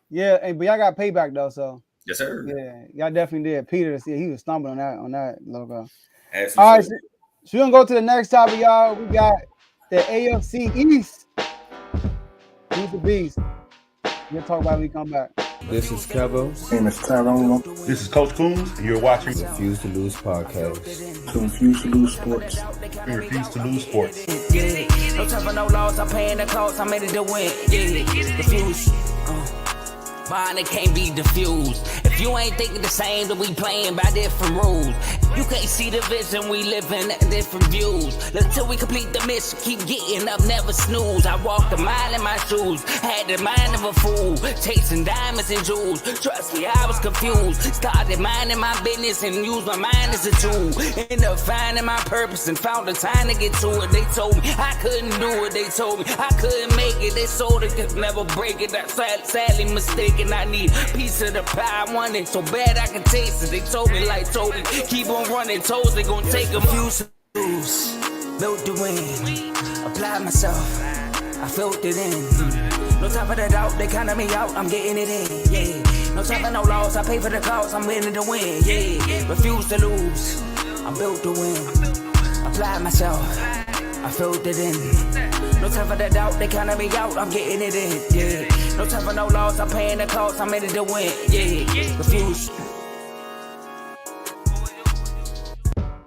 Speaker 6: yeah, but y'all got payback though. So,
Speaker 7: Yes, sir.
Speaker 6: yeah, y'all definitely did. Peter, he was stumbling on that logo.
Speaker 7: As
Speaker 6: All right,
Speaker 7: should.
Speaker 6: so we're gonna go to the next topic, y'all. We got the AFC East. Who's the beast? We'll talk about it when we come back.
Speaker 1: This is Kevo.
Speaker 3: Name is Tyrone.
Speaker 8: This is Coach Coombs, and you're watching
Speaker 1: Refuse to Lose podcast.
Speaker 3: To Refuse to Lose Sports.
Speaker 8: and Refuse to Lose Sports.
Speaker 9: Yeah, no time for no loss. I'm paying the cost. I'm ready to win. Yeah, refuse. Mine, it can't be diffused. If you ain't thinking the same, then we playing by different rules. You can't see the vision, we live in different views. Until we complete the mission, keep getting up, never snooze. I walked a mile in my shoes, had the mind of a fool, chasing diamonds and jewels. Trust me, I was confused. Started minding my business and used my mind as a tool. Ended up finding my purpose and found the time to get to it. They told me I couldn't do it. They told me I couldn't make it. They sold it, could never break it. That's sadly mistaken. I need a piece of the pie. I want it so bad I can taste it. They told me like told me keep on running toes. They gon' take a few lose. Built to win. Apply myself. I felt it in. No time for the doubt. They counted me out. I'm getting it in. Yeah. No time for no loss. I pay for the cost. I'm winning to win. Yeah. Refuse to lose. I'm built to win. Apply myself. I felt it in. No time for the doubt. They counted me out. I'm getting it in. Yeah. No time for no loss. I'm paying the cost. I'm ready to win. Yeah. Refuse.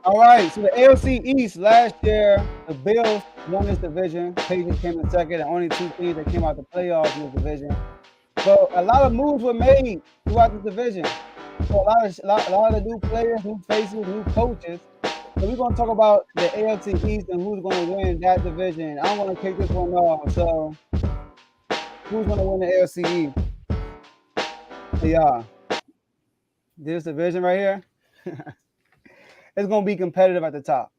Speaker 6: All right, so the AFC East last year, the Bills won this division. Patriots came in second, the only two teams that came out the playoffs in this division. But a lot of moves were made throughout this division. So a lot of new players, new faces, new coaches. So we're gonna talk about the AFC East and who's gonna win that division. I'm gonna kick this one off. So who's gonna win the AFC East? Yeah, this division right here. It's going to be competitive at the top.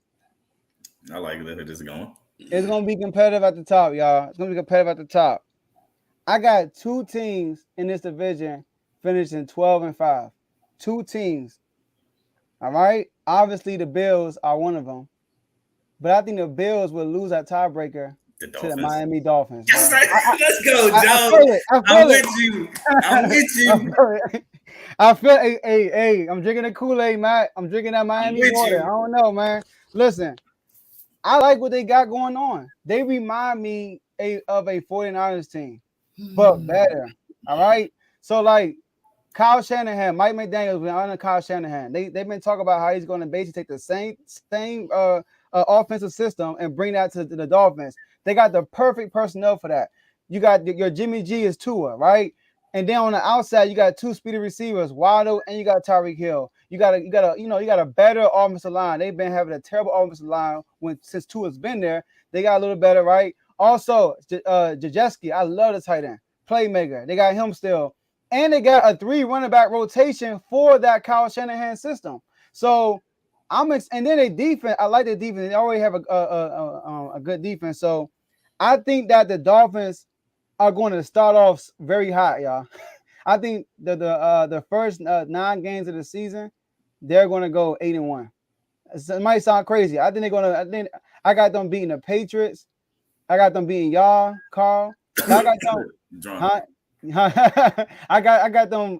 Speaker 7: I like it. It is going.
Speaker 6: It's going to be competitive at the top, y'all. It's going to be competitive at the top. I got two teams in this division finishing 12-5. Two teams. All right? Obviously, the Bills are one of them. But I think the Bills will lose that tiebreaker to the Miami Dolphins.
Speaker 7: Let's go, Joe. I'm with you. I'm with you.
Speaker 6: I feel, hey, I'm drinking the Kool-Aid, Matt. I'm drinking that Miami water. I don't know, man. Listen, I like what they got going on. They remind me of a 49ers team, but better. All right? So, like, Kyle Shanahan, Mike McDaniels, we're under Kyle Shanahan. They've been talking about how he's going to basically take the same offensive system and bring that to the Dolphins. They got the perfect personnel for that. You got your Jimmy G is Tua, right? And then on the outside, you got two speedy receivers, Waddle, and you got Tyreek Hill. You got a better offensive line. They've been having a terrible offensive line since Tua's been there. They got a little better, right? Also, Jajeski, I love the tight end, playmaker. They got him still, and they got a 3 running back rotation for that Kyle Shanahan system. So and then their defense. I like their defense. They already have a good defense. So I think that the Dolphins are going to start off very hot, y'all. I think the first 9 games of the season, they're going to go 8-1. It might sound crazy. I think I got them beating the Patriots. I got them beating y'all, Carl. I got them. I got them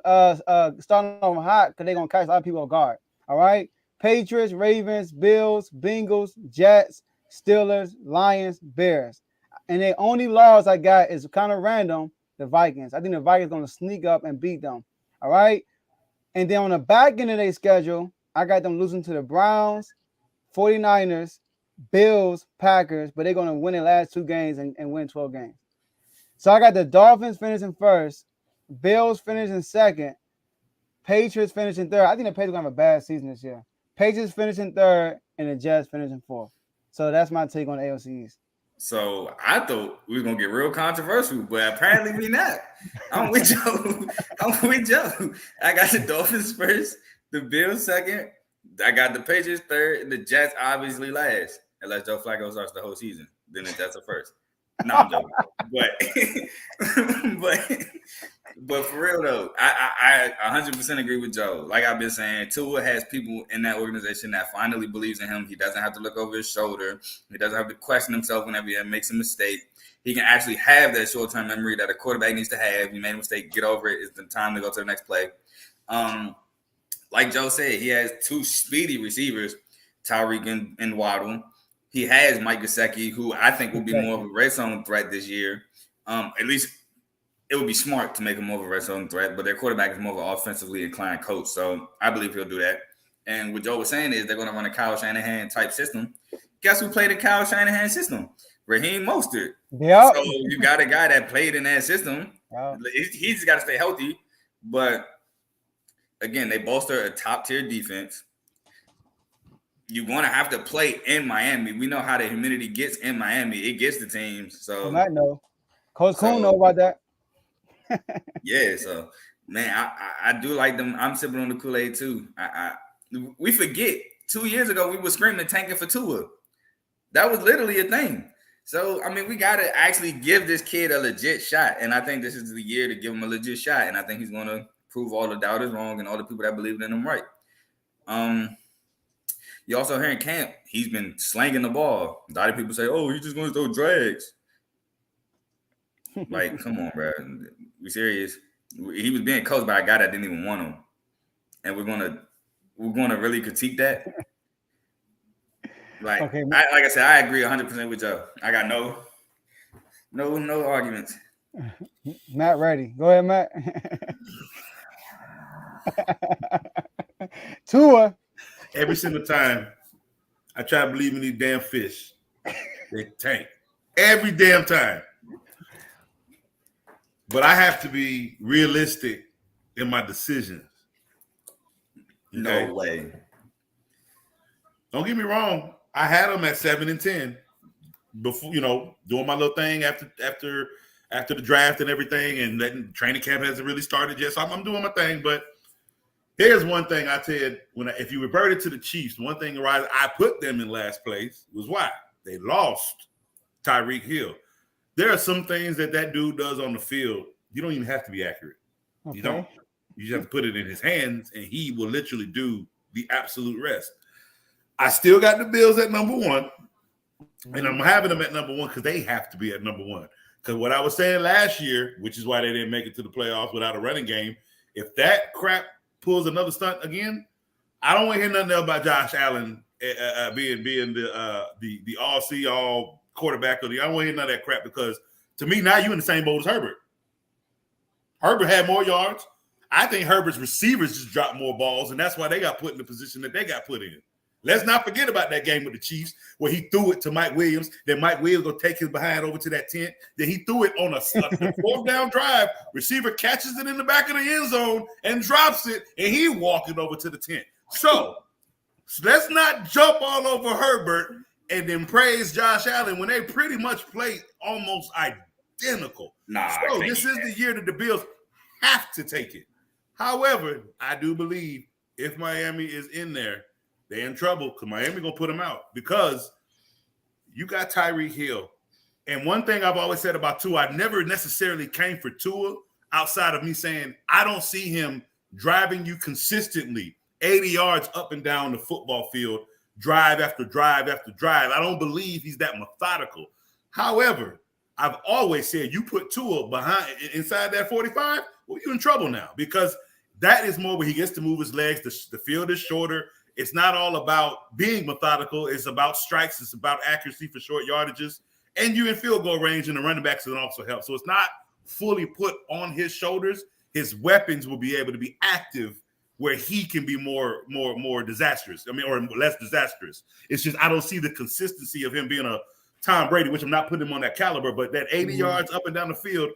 Speaker 6: starting off hot because they're gonna catch a lot of people off guard. All right, Patriots, Ravens, Bills, Bengals, Jets, Steelers, Lions, Bears. And the only loss I got is kind of random, the Vikings. I think the Vikings going to sneak up and beat them. All right? And then on the back end of their schedule, I got them losing to the Browns, 49ers, Bills, Packers, but they're going to win their last 2 games and win 12 games. So I got the Dolphins finishing first, Bills finishing second, Patriots finishing third. I think the Patriots going to have a bad season this year. Patriots finishing third, and the Jets finishing fourth. So that's my take on the AFC East.
Speaker 7: So I thought we were gonna get real controversial, but apparently we not. I'm with Joe. I got the Dolphins first, the Bills second. I got the Patriots third, and the Jets obviously last. Unless Joe Flacco starts the whole season, then that's the first. No, I'm joking. But But for real though, I 100% agree with Joe. Like I've been saying, Tua has people in that organization that finally believes in him. He doesn't have to look over his shoulder. He doesn't have to question himself whenever he makes a mistake. He can actually have that short-term memory that a quarterback needs to have. He made a mistake, get over it. It's the time to go to the next play. Like Joe said, he has two speedy receivers, Tyreek and Waddle. He has Mike Gesicki, who I think will be more of a red zone threat this year. At least it would be smart to make him more of a red zone threat, but their quarterback is more of an offensively inclined coach. So I believe he'll do that. And what Joe was saying is they're going to run a Kyle Shanahan type system. Guess who played the Kyle Shanahan system? Raheem Mostert.
Speaker 6: Yeah.
Speaker 7: So you got a guy that played in that system.
Speaker 6: Wow.
Speaker 7: He just got to stay healthy. But again, they bolster a top tier defense. You're going to have to play in Miami. We know how the humidity gets in Miami. It gets the teams. So
Speaker 6: I might know. Coach Kuhn know about that.
Speaker 7: Yeah, so man, I do like them. I'm sipping on the Kool-Aid too. We forget 2 years ago we were screaming tanking for Tua. That was literally a thing. So I mean, we got to actually give this kid a legit shot, and I think this is the year to give him a legit shot. And I think he's going to prove all the doubters wrong and all the people that believe in him right. You also hear in camp he's been slanging the ball. A lot of people say, "Oh, he's just going to throw drags." Like, come on, bro. We serious? He was being coached by a guy that didn't even want him, and we're gonna really critique that. Like,
Speaker 6: Okay,
Speaker 7: like I said, I agree 100% with Joe. I got no arguments.
Speaker 6: Matt, ready? Go ahead, Matt. Tua.
Speaker 8: Every single time I try to believe in these damn fish, they tank. Every damn time. But I have to be realistic in my decisions. Okay?
Speaker 7: No way.
Speaker 8: Don't get me wrong. I had them at 7-10 before, doing my little thing after the draft and everything, and then training camp hasn't really started yet. So I'm doing my thing. But here's one thing I said: if you reverted to the Chiefs, one thing I put them in last place was why they lost Tyreek Hill. There are some things that dude does on the field. You don't even have to be accurate. Okay. You don't. You just have to put it in his hands, and he will literally do the absolute rest. I still got the Bills at number one, and I'm having them at number one because they have to be at number one. Because what I was saying last year, which is why they didn't make it to the playoffs without a running game, if that crap pulls another stunt again, I don't want to hear nothing else about Josh Allen being the all quarterback of the. I don't want to hear none of that crap because to me now you're in the same boat as Herbert. Herbert had more yards. I think Herbert's receivers just dropped more balls, and that's why they got put in the position that they got put in. Let's not forget about that game with the Chiefs where he threw it to Mike Williams. Then Mike Williams will take his behind over to that tent. Then he threw it on a fourth down drive. Receiver catches it in the back of the end zone and drops it, and he walking over to the tent. So let's not jump all over Herbert and then praise Josh Allen when they pretty much played almost identical. So this is the year that the Bills have to take it. However, I do believe if Miami is in there, they're in trouble because Miami going to put them out because you got Tyreek Hill. And one thing I've always said about Tua, I never necessarily came for Tua outside of me saying I don't see him driving you consistently 80 yards up and down the football field, drive after drive after drive. I don't believe he's that methodical. However, I've always said you put Tua inside that 45, well, you're in trouble now because that is more where he gets to move his legs. The field is shorter. It's not all about being methodical. It's about strikes. It's about accuracy for short yardages. And you in field goal range, and the running backs can also help. So it's not fully put on his shoulders. His weapons will be able to be active where he can be more disastrous. Or less disastrous. It's just I don't see the consistency of him being a Tom Brady, which I'm not putting him on that caliber, but that 80 yards up and down the field,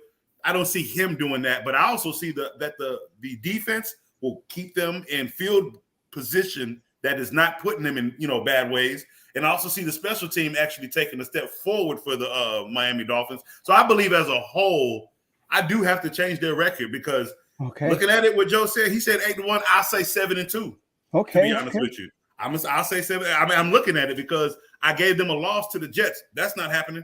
Speaker 8: I don't see him doing that. But I also see that the defense will keep them in field position that is not putting them in bad ways. And I also see the special team actually taking a step forward for the Miami Dolphins. So I believe as a whole, I do have to change their record because looking at it, what Joe said, he said 8-1. I'll say 7-2.
Speaker 6: Okay.
Speaker 8: To be honest with you, I'll say 7. I mean, I'm looking at it because I gave them a loss to the Jets. That's not happening.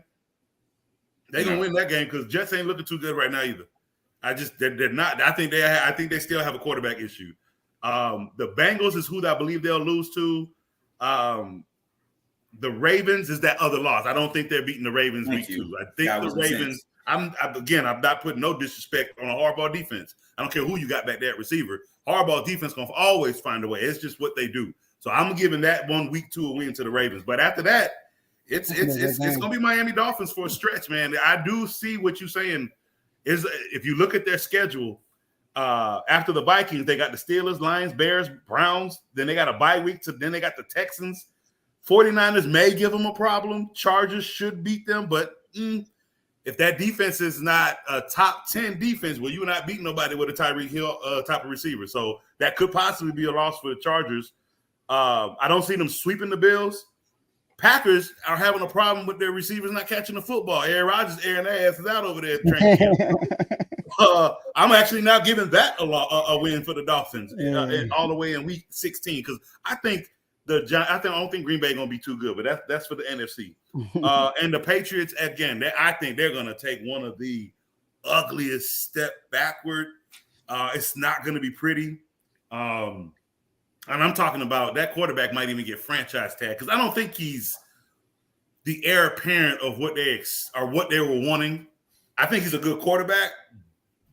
Speaker 8: They're gonna win that game because Jets ain't looking too good right now either. they're not. I think they still have a quarterback issue. The Bengals is who I believe they'll lose to. The Ravens is that other loss. I don't think they're beating the Ravens week 2. I think the Ravens. I'm not putting no disrespect on a Harbaugh defense. I don't care who you got back there at receiver. Harbaugh defense gonna always find a way. It's just what they do. So I'm giving that one week 2 a win to the Ravens. But after that, it's gonna be Miami Dolphins for a stretch, man. I do see what you're saying. Is if you look at their schedule, after the Vikings, they got the Steelers, Lions, Bears, Browns. Then they got a bye week. Then they got the Texans. 49ers may give them a problem. Chargers should beat them. But if that defense is not a top 10 defense, well, you're not beating nobody with a Tyreek Hill type of receiver. So that could possibly be a loss for the Chargers. I don't see them sweeping the Bills. Packers are having a problem with their receivers not catching the football. Aaron Rodgers airing their asses out over there at training camp. I'm actually now giving that a win for the Dolphins all the way in week 16 because I don't think Green Bay gonna be too good, but that's for the NFC. And the Patriots again. I think they're gonna take one of the ugliest step backward. It's not gonna be pretty. And I'm talking about that quarterback might even get franchise tag because I don't think he's the heir apparent of what they were wanting. I think he's a good quarterback,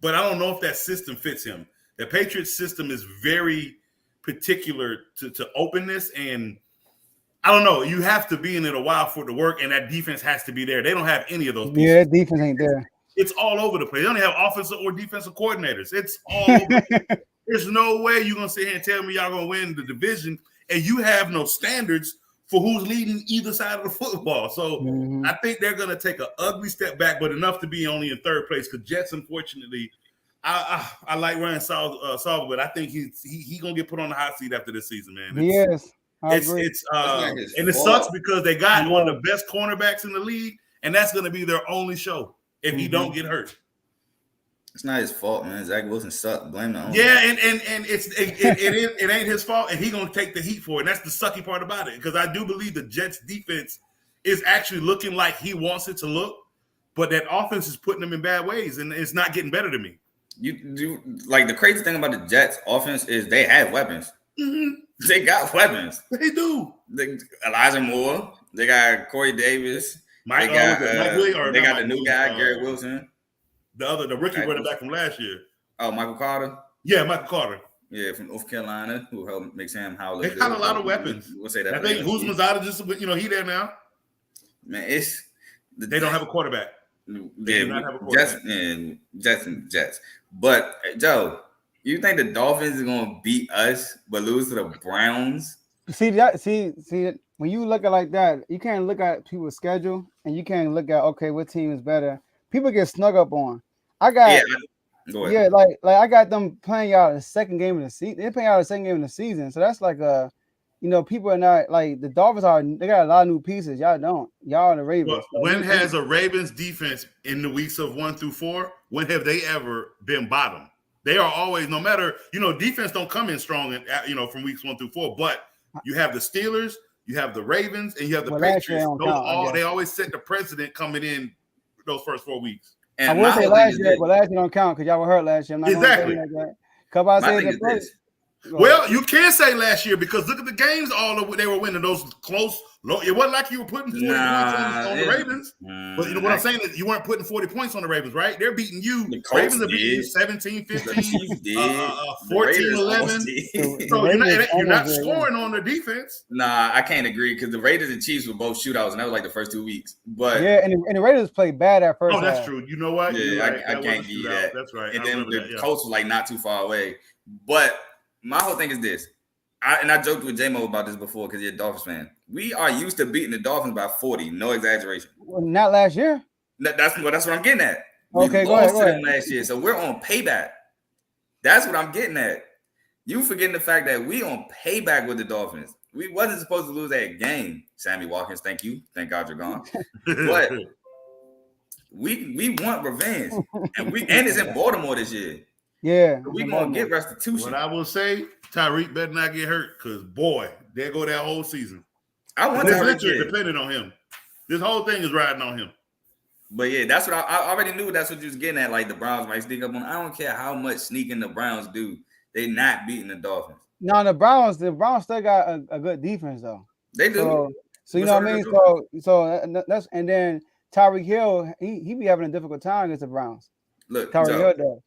Speaker 8: but I don't know if that system fits him. The Patriots system is very particular to openness, and I don't know. You have to be in it a while for it to work, and that defense has to be there. They don't have any of those pieces.
Speaker 6: Yeah, that defense ain't there.
Speaker 8: It's all over the place. They don't have offensive or defensive coordinators. It's all over. There's no way you're going to sit here and tell me y'all going to win the division, and you have no standards for who's leading either side of the football. So I think they're going to take an ugly step back, but enough to be only in third place because Jets, unfortunately, I like Ryan Saul, but I think he going to get put on the hot seat after this season, man.
Speaker 6: Yes.
Speaker 8: And it sucks because they got one of the best cornerbacks in the league, and that's going to be their only show if he don't get hurt.
Speaker 7: It's not his fault, man. Zach Wilson sucked. Blame the owner.
Speaker 8: Yeah, and it ain't his fault, and he's gonna take the heat for it. And that's the sucky part about it, because I do believe the Jets defense is actually looking like he wants it to look, but that offense is putting them in bad ways, and it's not getting better to me.
Speaker 7: You do like the crazy thing about the Jets offense is they have weapons. They got weapons.
Speaker 8: They do.
Speaker 7: Elijah Moore. They got Corey Davis. They got the new guy, Garrett Wilson.
Speaker 8: The rookie running back from last year.
Speaker 7: Oh, Michael Carter.
Speaker 8: Yeah, Michael Carter.
Speaker 7: Yeah, from North Carolina, who helped make Sam Howell.
Speaker 8: They got a lot of weapons.
Speaker 7: We'll say that.
Speaker 8: I think Guzman's out of just, he there now.
Speaker 7: Man,
Speaker 8: they don't have a quarterback.
Speaker 7: They do not have a quarterback. Jets. But Joe, you think the Dolphins are gonna beat us but lose to the Browns? See,
Speaker 6: when you look at like that, you can't look at people's schedule and you can't look at what team is better. People get snug up on. I got I got them playing y'all the second game of the season. They're playing y'all the second game of the season. So that's like people are not like the Dolphins they got a lot of new pieces. Y'all don't. Y'all are the Ravens.
Speaker 8: Well, when has a Ravens defense in the weeks of 1 through 4? When have they ever been bottom? They are always, no matter, defense don't come in strong from weeks 1 through 4, but you have the Steelers, you have the Ravens, and you have the Patriots. They always set the precedent coming in those first 4 weeks.
Speaker 6: And I will say last year, but last year don't count because y'all were hurt last year. I'm not
Speaker 8: exactly. Well, you can say last year because look at the games they were winning. Those close. It wasn't like you were putting 40 points on the Ravens. But you know what I'm saying is you weren't putting 40 points on the Ravens, right? They're beating you. The Ravens are beating you 17, 15, 14, 11. So you're not scoring on the defense.
Speaker 7: Nah, I can't agree because the Raiders and Chiefs were both shootouts, and that was like the first 2 weeks. But
Speaker 6: yeah, and the Raiders played bad at first.
Speaker 8: Oh, that's true. You know what?
Speaker 7: Yeah, I can't give you that.
Speaker 8: That's right.
Speaker 7: And then the Colts was like not too far away. But my whole thing is this. I joked with J-Mo about this before because you're a Dolphins fan. We are used to beating the Dolphins by 40. No exaggeration.
Speaker 6: Well, not last year.
Speaker 7: That's what I'm getting at.
Speaker 6: Okay,
Speaker 7: go ahead. Last year, so we're on payback. That's what I'm getting at. You forgetting the fact that we on payback with the Dolphins. We wasn't supposed to lose that game. Sammy Watkins, thank you. Thank God you're gone. But we want revenge, and it's in Baltimore this year.
Speaker 6: Yeah,
Speaker 7: so we gonna get restitution.
Speaker 8: What I will say, Tyreek better not get hurt, because boy, there go that whole season.
Speaker 7: I want Tyreek
Speaker 8: depending on him. This whole thing is riding on him.
Speaker 7: But yeah, that's what I already knew. That's what you was getting at. Like the Browns might sneak up on. I don't care how much sneaking the Browns do. They not beating the Dolphins.
Speaker 6: No, the Browns still got a good defense though.
Speaker 7: They do.
Speaker 6: So you know what I mean. So that's and then Tyreek Hill, he be having a difficult time against the Browns.
Speaker 7: Look,
Speaker 6: Tyreek Hill does.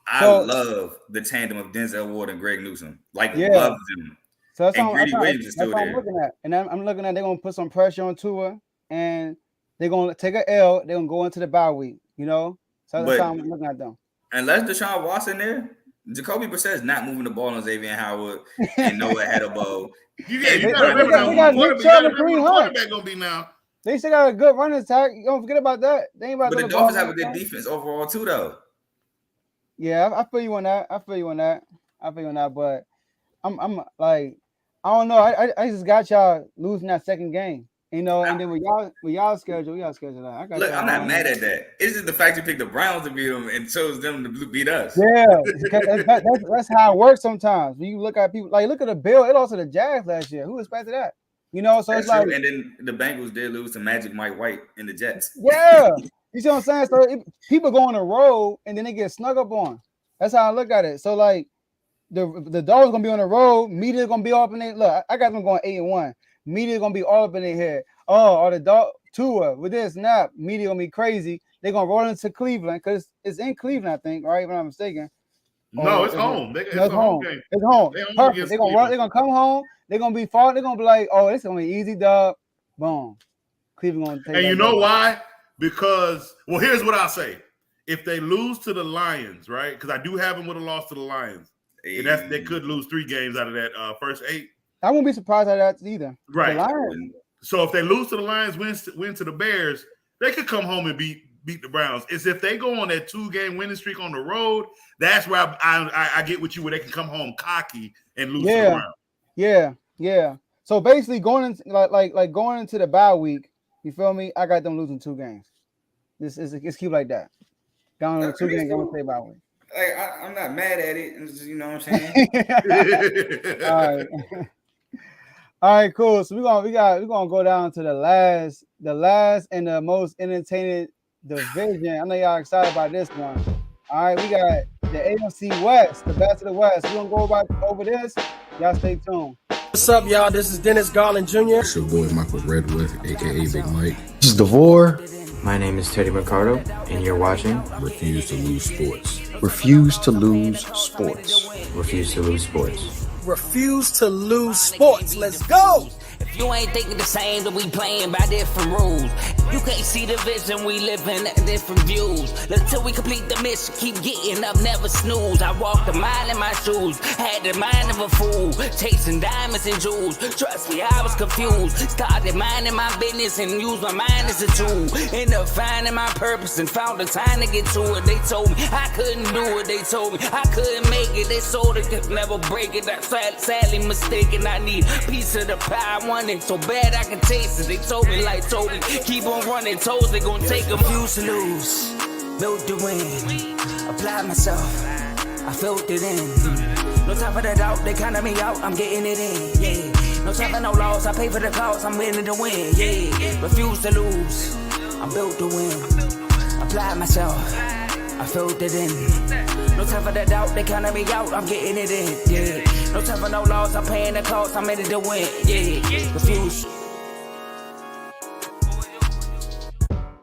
Speaker 7: I love the tandem of Denzel Ward and Greg Newsome. Like, love them.
Speaker 6: So that's
Speaker 7: and Greedy Williams is still there.
Speaker 6: I'm looking at, and I'm looking at they're gonna put some pressure on Tua, and they're gonna take an L. They're gonna go into the bye week. You know, so that's how I'm looking at them.
Speaker 7: Unless Deshaun Watson there, Jacoby Brissett is not moving the ball on Xavier Howard and Noah Hedabo.
Speaker 8: You gotta remember now who the quarterback gonna be now.
Speaker 6: They still got a good running attack. You don't forget about that. They ain't about
Speaker 7: but the Dolphins have a good defense overall too, though.
Speaker 6: Yeah, I feel you on that. But I'm like, I don't know. I just got y'all losing that second game. You know, and then with y'all schedule that.
Speaker 7: Look, I'm not mad at that. It's just the fact you picked the Browns to beat them and chose them to beat us.
Speaker 6: Yeah, that's how it works sometimes. When you look at people, like look at the Bill, it lost to the Jags last year. Who expected that? You know, so
Speaker 7: that's
Speaker 6: it's like,
Speaker 7: true. And then the Bengals did lose to Magic Mike White in the Jets.
Speaker 6: Yeah, you see what I'm saying? So people go on the road and then they get snug up on. That's how I look at it. So like the Dolphins gonna be on the road, media gonna be all up in there. Look, I got them going 8-1. Media gonna be all up in their head. Oh, or the Tua with this snap, media gonna be crazy. They're gonna roll into Cleveland because it's in Cleveland, I think, right? If I'm not mistaken.
Speaker 8: No, it's home. It's a home game.
Speaker 6: It's home. Perfect. They're gonna come home. They're gonna be far. They're gonna be like, oh, it's gonna be easy dub. Boom. Cleveland gonna take.
Speaker 8: And you know why? Because here's what I'll say: if they lose to the Lions, right? Because I do have them with a loss to the Lions, and they could lose 3 games out of that first 8.
Speaker 6: I won't be surprised at that either.
Speaker 8: Right. So if they lose to the Lions, win to the Bears, they could come home and beat the Browns. It's if they go on that 2-game winning streak on the road, that's where I get with you, where they can come home cocky and lose to the Browns.
Speaker 6: Yeah. So basically, going into like going into the bye week, you feel me? I got them losing 2 games. It's keep like that. Going on 2 games, going to play bye week.
Speaker 7: Like I'm not mad at it. You know what I'm saying?
Speaker 6: All right. All right, cool. So we're gonna go down to the last and the most entertaining division. I know y'all excited about this one. All right, we got the AFC West, the best of the West. We're gonna go over this. Y'all stay tuned.
Speaker 10: What's up, y'all? This is Dennis Garland Jr.
Speaker 11: It's your boy Michael Redwood, aka Big Mike.
Speaker 12: This is DeVore. My name is Teddy Mercado, and you're watching
Speaker 11: Refuse to Lose Sports.
Speaker 12: Refuse to Lose Sports.
Speaker 10: Refuse to Lose Sports.
Speaker 13: Refuse to Lose Sports. Let's go!
Speaker 9: If you ain't thinking the same, then we playing by different rules. You can't see the vision, we living at different views. Until we complete the mission, keep getting up, never snooze. I walked a mile in my shoes, had the mind of a fool, chasing diamonds and jewels. Trust me, I was confused. Started minding my business and used my mind as a tool. Ended up finding my purpose and found the time to get to it. They told me I couldn't do it. They told me I couldn't make it. They sold it, could never break it. I'm sadly mistaken. I need a piece of the pie. I want it so bad I can taste it. They told me like Toby, keep on running toes. They gon' take a few to lose. Built to win. Apply myself. I felt it in. No time for the doubt. They counted me out. I'm getting it in. Yeah. No time for no loss. I pay for the cost. I'm winning to win. Yeah. Refuse to lose. I'm built to win. Apply myself. I felt it in. No time for the doubt, they counted me out, I'm getting it in, yeah. No time for no loss, I'm paying the cost, I'm ready to win, yeah. Refuse.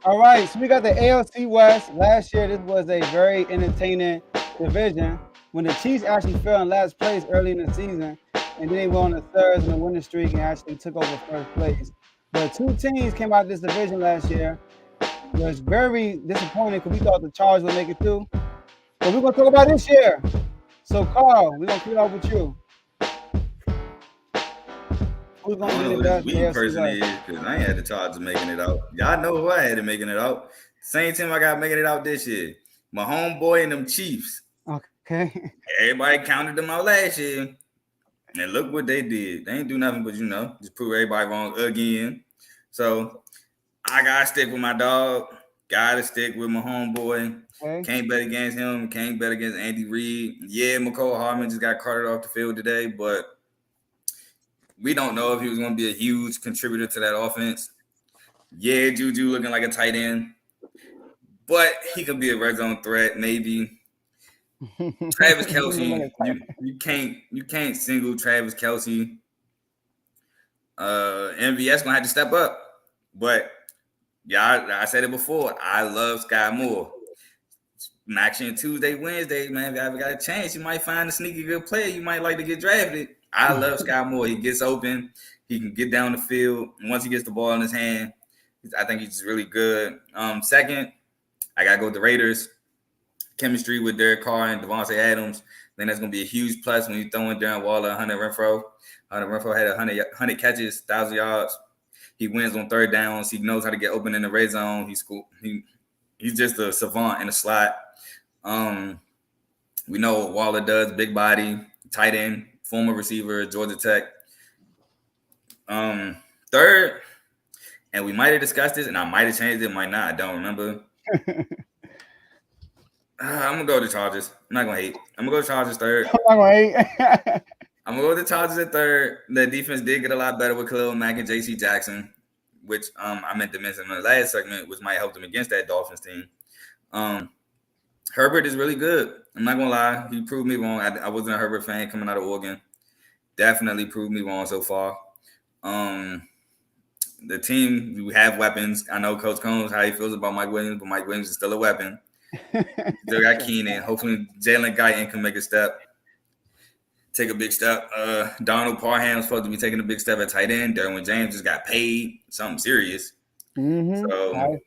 Speaker 6: All right, so we got the AFC West. Last year, this was a very entertaining division when the Chiefs actually fell in last place early in the season, and then they went on the third in the winning streak and actually took over first place. But 2 teams came out of this division last year. It was very disappointing because we thought the Chargers would make it too. But we're going to talk about this year. So, Carl, we're going to kick it off with you. Who's going to be the best?
Speaker 7: Weak person is because I ain't had the Chargers making it out. Y'all know who I had it making it out. Same team I got making it out this year. My homeboy and them Chiefs.
Speaker 6: Okay.
Speaker 7: Everybody counted them out last year. And look what they did. They ain't do nothing but, just prove everybody wrong again. So, I got to stick with my dog. Got to stick with my homeboy. Okay. Can't bet against him. Can't bet against Andy Reid. Yeah, McCole Hardman just got carted off the field today, but we don't know if he was going to be a huge contributor to that offense. Yeah, Juju looking like a tight end. but he could be a red zone threat, maybe. Travis Kelce, you can't single Travis Kelce. MVS gonna have to step up, but I said it before. I love Sky Moore. Action Tuesday, Wednesday, man. If you ever got a chance, you might find a sneaky good player. You might like to get drafted. I love Sky Moore. He gets open. He can get down the field. And once he gets the ball in his hand, I think he's really good. Second, I gotta go with the Raiders. Chemistry with Derek Carr and Devontae Adams. I think that's gonna be a huge plus when you throw in Darren Waller, Hunter Renfrow. Hunter Renfrow had 100 catches, 1,000 yards. He wins on third downs. He knows how to get open in the red zone. He's just a savant in the slot. We know what Waller does, big body, tight end, former receiver, Georgia Tech. Third, and we might have discussed this, and I might have changed it, might not. I don't remember. I'm going to go to the Chargers. I'm not going to hate. I'm going to go to Chargers third.
Speaker 6: I'm not going to hate.
Speaker 7: I'm going to go with the Chargers at third. The defense did get a lot better with Khalil Mack and J.C. Jackson, which I meant to mention in the last segment, which might help them against that Dolphins team. Herbert is really good. I'm not going to lie. He proved me wrong. I wasn't a Herbert fan coming out of Oregon. Definitely proved me wrong so far. The team, we have weapons. I know Coach Combs, how he feels about Mike Williams, but Mike Williams is still a weapon. Still got Keenan. Hopefully Jalen Guyton can make a step. Take a big step. Donald Parham's supposed to be taking a big step at tight end. Derwin James just got paid something serious. So,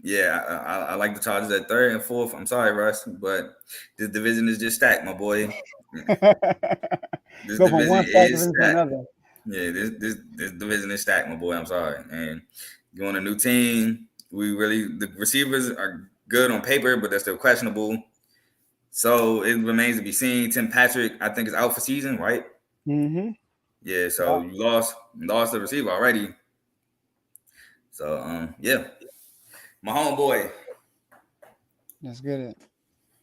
Speaker 7: yeah, I like the Chargers at third and fourth. I'm sorry, Russ, but this division is just stacked, my boy. This division is stacked. Yeah, this division is stacked, my boy. I'm sorry. And you're on a new team. The receivers are good on paper, but they're still questionable. So it remains to be seen. Tim Patrick, I think, is out for season, right?
Speaker 6: Mm-hmm.
Speaker 7: Yeah, so you lost the receiver already. So yeah. My homeboy.
Speaker 6: Let's get it.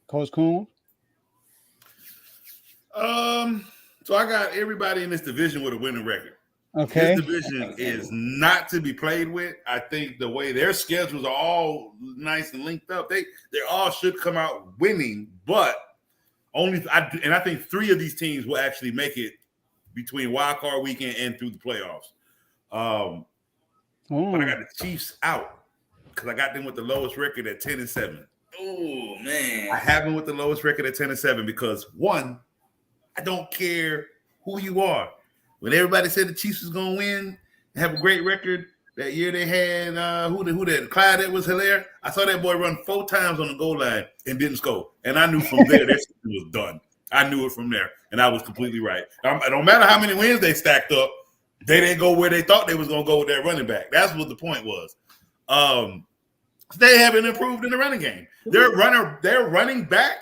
Speaker 6: Coach Coon.
Speaker 8: So I got everybody in this division with a winning record.
Speaker 6: Okay.
Speaker 8: This division is not to be played with. I think the way their schedules are all nice and linked up, they all should come out winning, but I think three of these teams will actually make it between wild card weekend and through the playoffs. But I got the Chiefs out because I got them with the lowest record at 10-7.
Speaker 7: Oh man.
Speaker 8: I have them with the lowest record at 10-7 because one, I don't care who you are. When everybody said the Chiefs was gonna win and have a great record, that year they had who that Clyde Edwards-Helaire. I saw that boy run 4 times on the goal line and didn't score. And I knew from there their season was done. I knew it from there, and I was completely right. It don't matter how many wins they stacked up, they didn't go where they thought they was gonna go with their running back. That's what the point was. They haven't improved in the running game. Their running back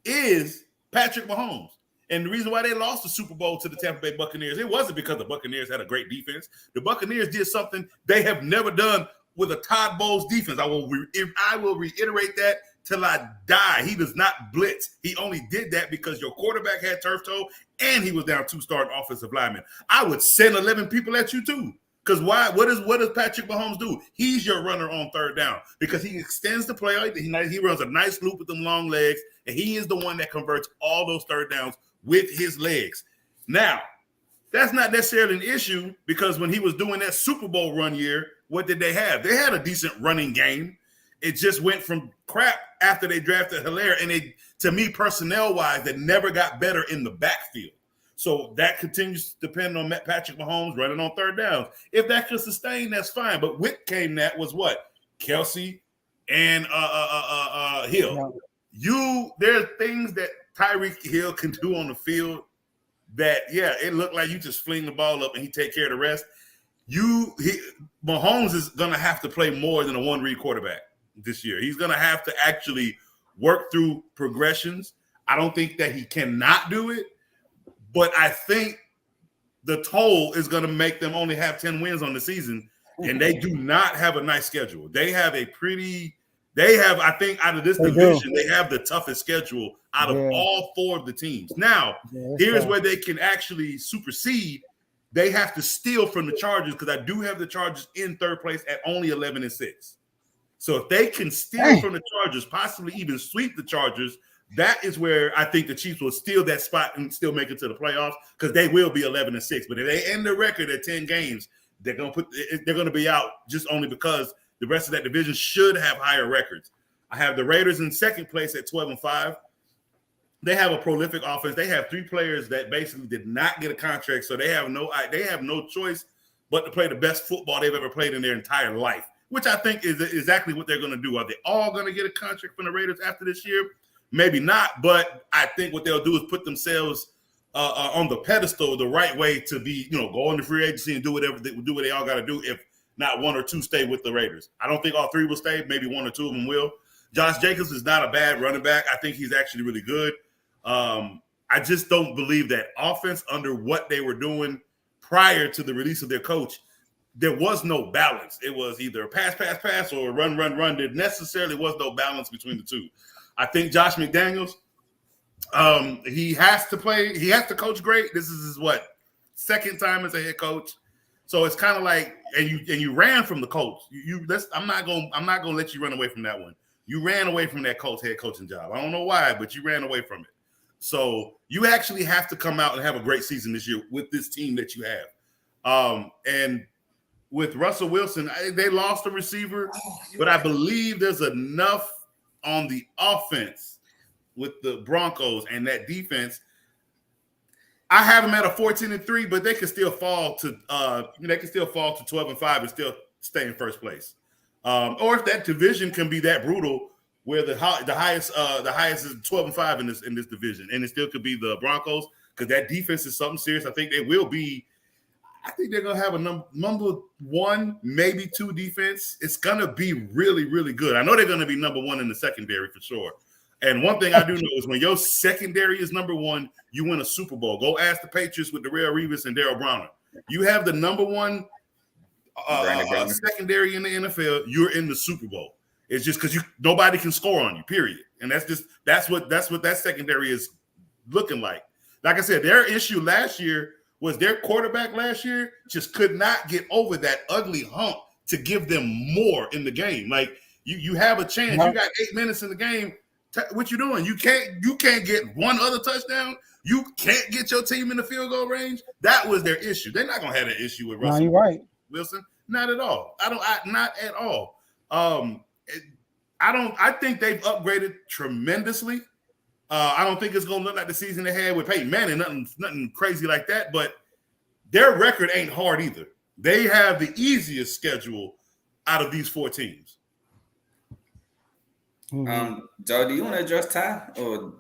Speaker 8: is Patrick Mahomes. And the reason why they lost the Super Bowl to the Tampa Bay Buccaneers, it wasn't because the Buccaneers had a great defense. The Buccaneers did something they have never done with a Todd Bowles defense. I will reiterate that till I die. He does not blitz. He only did that because your quarterback had turf toe and he was down 2 starting offensive linemen. I would send 11 people at you too. Because why? What does Patrick Mahomes do? He's your runner on third down because he extends the play. He runs a nice loop with them long legs, and he is the one that converts all those third downs with his legs. Now, that's not necessarily an issue because when he was doing that Super Bowl run year, what did they have? They had a decent running game. It just went from crap after they drafted Helaire, and to me, personnel-wise, they never got better in the backfield. So that continues to depend on Patrick Mahomes running on third downs. If that could sustain, that's fine. But with that was what? Kelce and Hill. There are things that Tyreek Hill can do on the field that, it looked like you just fling the ball up and he take care of the rest. Mahomes is going to have to play more than a one-read quarterback this year. He's going to have to actually work through progressions. I don't think that he cannot do it, but I think the toll is going to make them only have 10 wins on the season, and they do not have a nice schedule. They have I think out of this division, they have the toughest schedule out of all 4 of the teams. Now, here's where they can actually supersede. They have to steal from the Chargers because I do have the Chargers in third place at only 11-6. So if they can steal from the Chargers, possibly even sweep the Chargers, that is where I think the Chiefs will steal that spot and still make it to the playoffs because they will be 11-6. But if they end the record at 10 games, they're gonna be out just only because the rest of that division should have higher records. I have the Raiders in second place at 12-5. They have a prolific offense. They have 3 players that basically did not get a contract, so they have no choice but to play the best football they've ever played in their entire life, which I think is exactly what they're going to do. Are they all going to get a contract from the Raiders after this year? Maybe not, but I think what they'll do is put themselves on the pedestal the right way to be, go into free agency and do what they all got to do. If not 1 or 2 stay with the Raiders, I don't think all 3 will stay. Maybe 1 or 2 of them will. Josh Jacobs is not a bad running back. I think he's actually really good. I just don't believe that offense under what they were doing prior to the release of their coach. There was no balance. It was either pass, or run. There necessarily was no balance between the two. I think Josh McDaniels, he has to play. He has to coach great. This is his second time as a head coach. So it's kind of like, and you ran from the coach. I'm not gonna let you run away from that one. You ran away from that head coaching job. I don't know why, but you ran away from it. So you actually have to come out and have a great season this year with this team that you have. And with Russell Wilson, they lost a receiver, but I believe there's enough on the offense with the Broncos and that defense. I have them at a 14-3, but they could still fall to 12-5 and still stay in first place. Or if that division can be that brutal, where the highest is 12-5 in this division, and it still could be the Broncos because that defense is something serious. I think they will be. I think they're gonna have a number 1, maybe 2 defense. It's gonna be really, really good. I know they're gonna be number 1 in the secondary for sure. And one thing I do know is when your secondary is number 1, you win a Super Bowl. Go ask the Patriots with Darrelle Revis and Darryl Browner. You have the number 1 secondary in the NFL. You're in the Super Bowl. It's just because nobody can score on you. Period. And that's what that secondary is looking like. Like I said, their issue last year was their quarterback last year just could not get over that ugly hump to give them more in the game. Like you have a chance. You got 8 minutes in the game. What you doing? You can't get one other touchdown. You can't get your team in the field goal range. That was their issue. They're not gonna have an issue with Russell Wilson. Not at all. Not at all. I think they've upgraded tremendously. I don't think it's gonna look like the season they had with Peyton Manning, nothing crazy like that. But their record ain't hard either. They have the easiest schedule out of these 4 teams.
Speaker 7: Joe, do you want to address Ty or?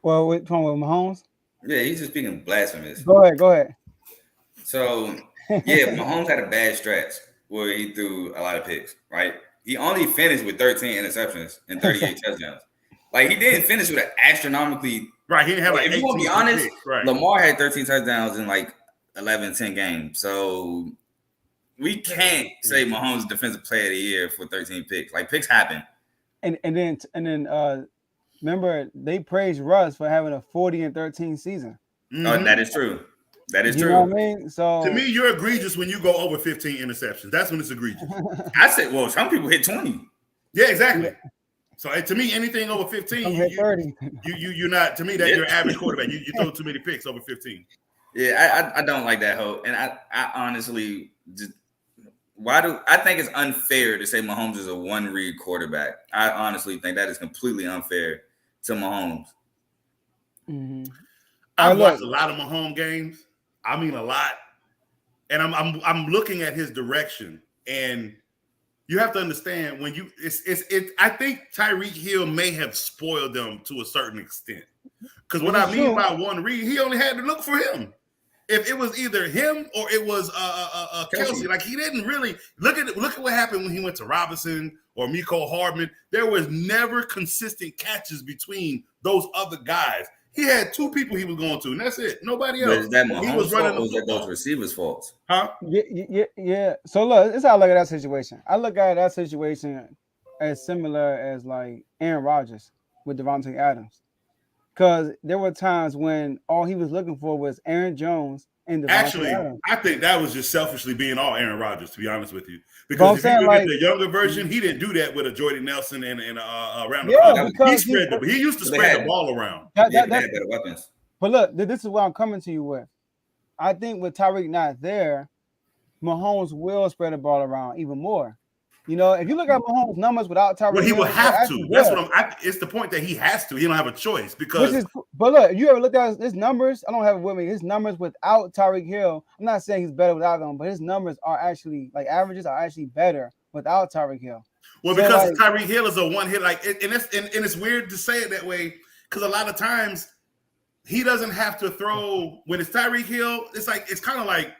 Speaker 6: Well, with Mahomes?
Speaker 7: Yeah, he's just speaking blasphemous.
Speaker 6: Go ahead.
Speaker 7: So, yeah, Mahomes had a bad stretch where he threw a lot of picks, right? He only finished with 13 interceptions and 38 touchdowns. Like, he didn't finish with an astronomically –
Speaker 8: right, he didn't have
Speaker 7: if you want to be honest, Lamar had 13 touchdowns in like 11, 10 games. So, we can't say Mahomes is defensive player of the year for 13 picks. Like, picks happen. And
Speaker 6: then remember, they praised Russ for having a 40-13 season.
Speaker 7: Mm-hmm. Oh, that is true. That is true.
Speaker 6: You know what I mean? So
Speaker 8: to me, you're egregious when you go over 15 interceptions. That's when it's egregious.
Speaker 7: I said, well, some people hit 20.
Speaker 8: Yeah, exactly. Yeah. So to me, anything over 15, you're not. To me, that you're an average quarterback. You throw too many picks over 15.
Speaker 7: Yeah, I don't like that hope, and I honestly just. I think it's unfair to say Mahomes is a one-read quarterback. I honestly think that is completely unfair to Mahomes.
Speaker 6: Mm-hmm.
Speaker 8: I've watched a lot of Mahomes games. I mean, a lot. And I'm looking at his direction, and you have to understand when you I think Tyreek Hill may have spoiled them to a certain extent. Because what I mean by one read, he only had to look for him. If it was either him or it was Kelsey, like he didn't really look at what happened when he went to Robinson or Mecole Hardman. There was never consistent catches between those other guys. He had 2 people he was going to, and that's it. Nobody else.
Speaker 7: But is that Mahomes' fault or was that those receivers' faults?
Speaker 6: Huh? Yeah. So look, this is how I look at that situation. I look at that situation as similar as like Aaron Rodgers with Devontae Adams. Because there were times when all he was looking for was Aaron Jones and Devontae
Speaker 8: Actually,
Speaker 6: Adams.
Speaker 8: I think that was just selfishly being all Aaron Rodgers, to be honest with you.
Speaker 6: But
Speaker 8: Because
Speaker 6: I'm
Speaker 8: if
Speaker 6: saying,
Speaker 8: you look
Speaker 6: like,
Speaker 8: at the younger version, he didn't do that with a Jordy Nelson and around the
Speaker 6: yeah,
Speaker 8: clock.
Speaker 6: because
Speaker 8: He used to
Speaker 7: They
Speaker 8: spread the
Speaker 7: had-
Speaker 8: ball around.
Speaker 7: Yeah, but they had better weapons.
Speaker 6: But look, this is what I'm coming to you with. I think with Tyreek not there, Mahomes will spread the ball around even more. You know, if you look at Mahomes' numbers without Tyreek,
Speaker 8: Well, he will have to. That's what it's the point that he has to. He don't have a choice because.
Speaker 6: But look, you ever looked at his numbers? I don't have it with me. His numbers without Tyreek Hill. I'm not saying he's better without them, but his numbers are actually like averages are actually better without Tyreek Hill.
Speaker 8: Well, because Tyreek Hill is a one hit, like, and it's weird to say it that way because a lot of times he doesn't have to throw when it's Tyreek Hill. It's kind of like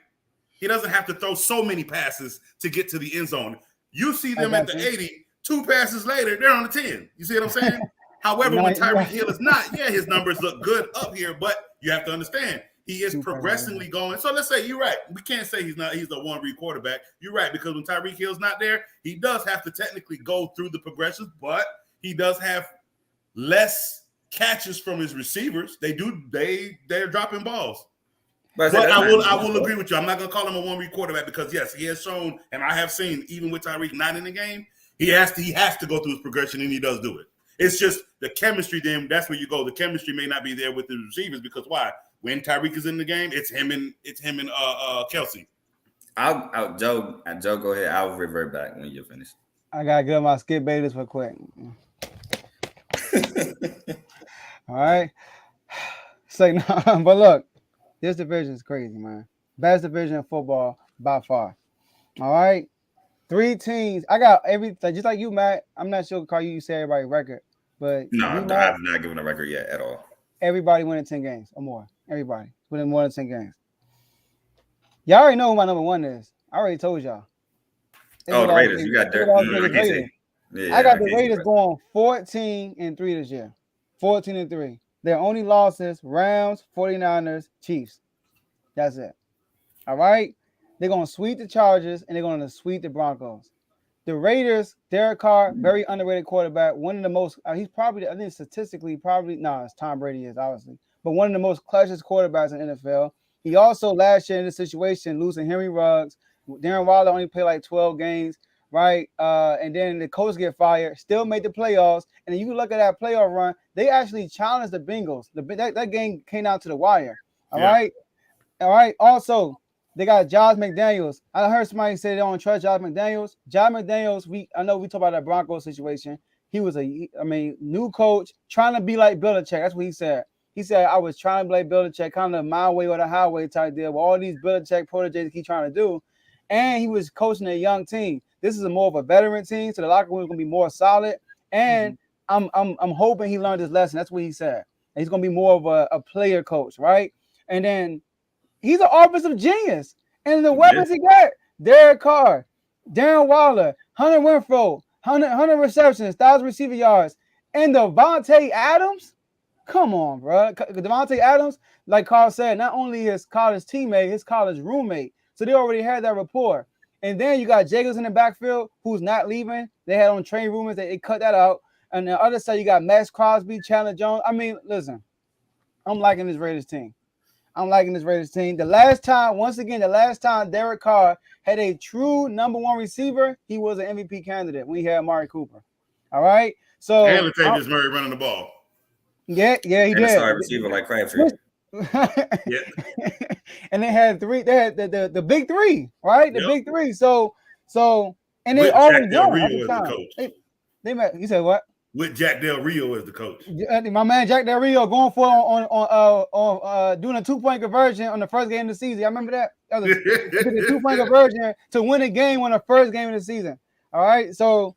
Speaker 8: he doesn't have to throw so many passes to get to the end zone. You see them at the 80, 2 passes later, they're on the 10. You see what I'm saying? However, when Tyreek Hill is not, his numbers look good up here, but you have to understand he is progressively going. So let's say you're right. We can't say he's the one-read quarterback. You're right, because when Tyreek Hill's not there, he does have to technically go through the progressions, but he does have less catches from his receivers. They're dropping balls. But I will agree with you. I'm not going to call him a one-read quarterback because, yes, he has shown, and I have seen, even with Tyreek not in the game, he has to go through his progression, and he does do it. It's just the chemistry, then that's where you go. The chemistry may not be there with the receivers because why? When Tyreek is in the game, it's him and Kelsey.
Speaker 7: Joe, go ahead. I'll revert back when you're finished.
Speaker 6: I got to get my skip Bayless real quick. All right. Say no, but look. This division is crazy, man. Best division in football by far. All right. 3 teams. I got just like you, Matt. I'm not sure Carl, you say everybody record, but
Speaker 7: no, I've not given a record yet at all.
Speaker 6: Everybody winning 10 games or more. Everybody winning more than 10 games. Y'all already know who my number 1 is. I already told y'all.
Speaker 7: The Raiders. You got Dirk.
Speaker 6: I got the Raiders going 14-3 this year. 14-3. Their only losses, Rams, 49ers, Chiefs. That's it. All right? They're going to sweep the Chargers, and they're going to sweep the Broncos. The Raiders, Derek Carr, very underrated quarterback. One of the most, he's probably, I think statistically, it's Tom Brady is, obviously. But one of the most clutchest quarterbacks in the NFL. He also, last year in this situation, losing Henry Ruggs. Darren Waller only played like 12 games. Right, and then the coach get fired, still made the playoffs, and then you look at that playoff run, they actually challenged the Bengals. That game came down to the wire. All right. Also, they got Josh McDaniels. I heard somebody say they don't trust Josh McDaniels. Josh McDaniels, I know we talk about that Broncos situation. He was new coach trying to be like Belichick. That's what he said. He said, I was trying to be like Belichick, kind of my way or the highway type deal, with all these Belichick proteges keep trying to do. And he was coaching a young team. This is more of a veteran team, so the locker room is going to be more solid. And I'm hoping he learned his lesson. That's what he said. And he's going to be more of a player coach, right? And then he's an offensive genius. And the weapons he got, Derek Carr, Darren Waller, Hunter Renfrow, 100 receptions, 1,000 receiver yards, and Devontae Adams. Come on, bro. Devontae Adams, like Carl said, not only his college teammate, his college roommate. So they already had that rapport. And then you got Jacobs in the backfield, who's not leaving. They had on train rumors that they cut that out. And the other side, you got Max Crosby, Chandler Jones. I mean, listen, I'm liking this Raiders team. The last time Derek Carr had a true number 1 receiver, he was an MVP candidate when he had Amari Cooper. All right. So
Speaker 8: and Latavius Murray running the ball.
Speaker 6: Yeah, he did.
Speaker 7: And a star receiver like Crabtree.
Speaker 8: Yeah.
Speaker 6: And they had 3. They had the big 3, right? The big 3. So, and they already done at the time. They met. You said what?
Speaker 8: With Jack Del Rio as the coach.
Speaker 6: My man Jack Del Rio going for on doing a 2-point conversion on the first game of the season. I remember that. That was a 2-point conversion to win a game on the first game of the season. All right. So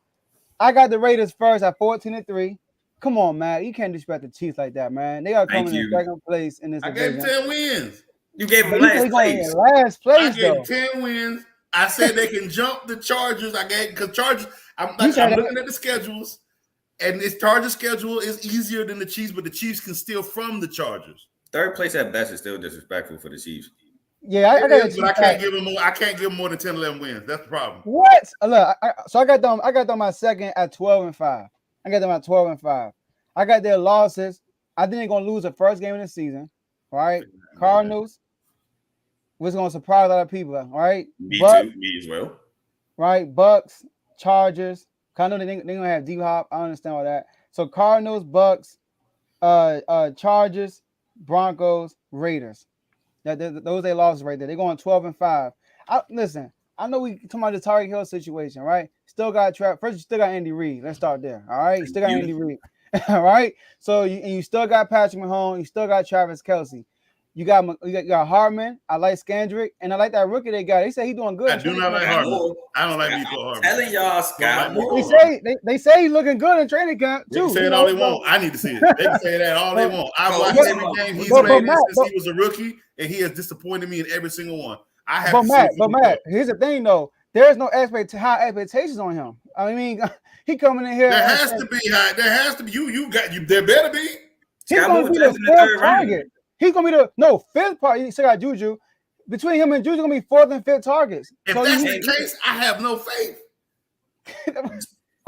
Speaker 6: I got the Raiders first at 14-3. Come on, man. You can't disrespect the Chiefs like that, man. They are coming in second place in this division.
Speaker 8: I gave 10 wins.
Speaker 7: You gave them last place.
Speaker 6: Last place,
Speaker 8: I gave 10 wins. I said they can jump the Chargers. Because Chargers, I'm looking at the schedules, and this Chargers schedule is easier than the Chiefs, but the Chiefs can steal from the Chargers.
Speaker 7: Third place at best is still disrespectful for the Chiefs.
Speaker 6: Yeah,
Speaker 8: but I can't give them more. I can't give them more than 10, 11 wins. That's the problem.
Speaker 6: What? Look, I got them. I got them my second at 12-5. I got them at 12-5. I got their losses. I think they're gonna lose the first game of the season. Right? Cardinals, what's going to surprise a lot of people, all right?
Speaker 7: Me
Speaker 6: Bucks,
Speaker 7: too. Me as well.
Speaker 6: right? Bucks, Chargers. I know they're going to have D-Hop. I understand all that. So Cardinals, Bucks, Chargers, Broncos, Raiders. Those they losses right there. They're going 12-5. Listen, I know we talking about the Tyreek Hill situation, right? Still got first. You still got Andy Reid. Let's start there. All right, you still got Andy Reid. All right. So you still got Patrick Mahomes. You still got Travis Kelce. You got Hardman. I like Scandrick, and I like that rookie they got. They say he's doing good.
Speaker 8: I do not like Hardman. I don't like Nico Hardman.
Speaker 7: Telling y'all, Scott.
Speaker 6: They say he's looking good in training camp too.
Speaker 8: They can say it all they want. I need to see it. They can say that all they want. I've watched every game he's played since he was a rookie, and he has disappointed me in every single one.
Speaker 6: But Matt, here's the thing though. There's no high expectations on him. I mean, he coming in here.
Speaker 8: There has to be high. There has to be. There better be.
Speaker 6: He's going to be the fourth target. He's going to be fifth part. You still got Juju. Between him and Juju, going to be fourth and fifth targets.
Speaker 8: If that's the case, I have no faith.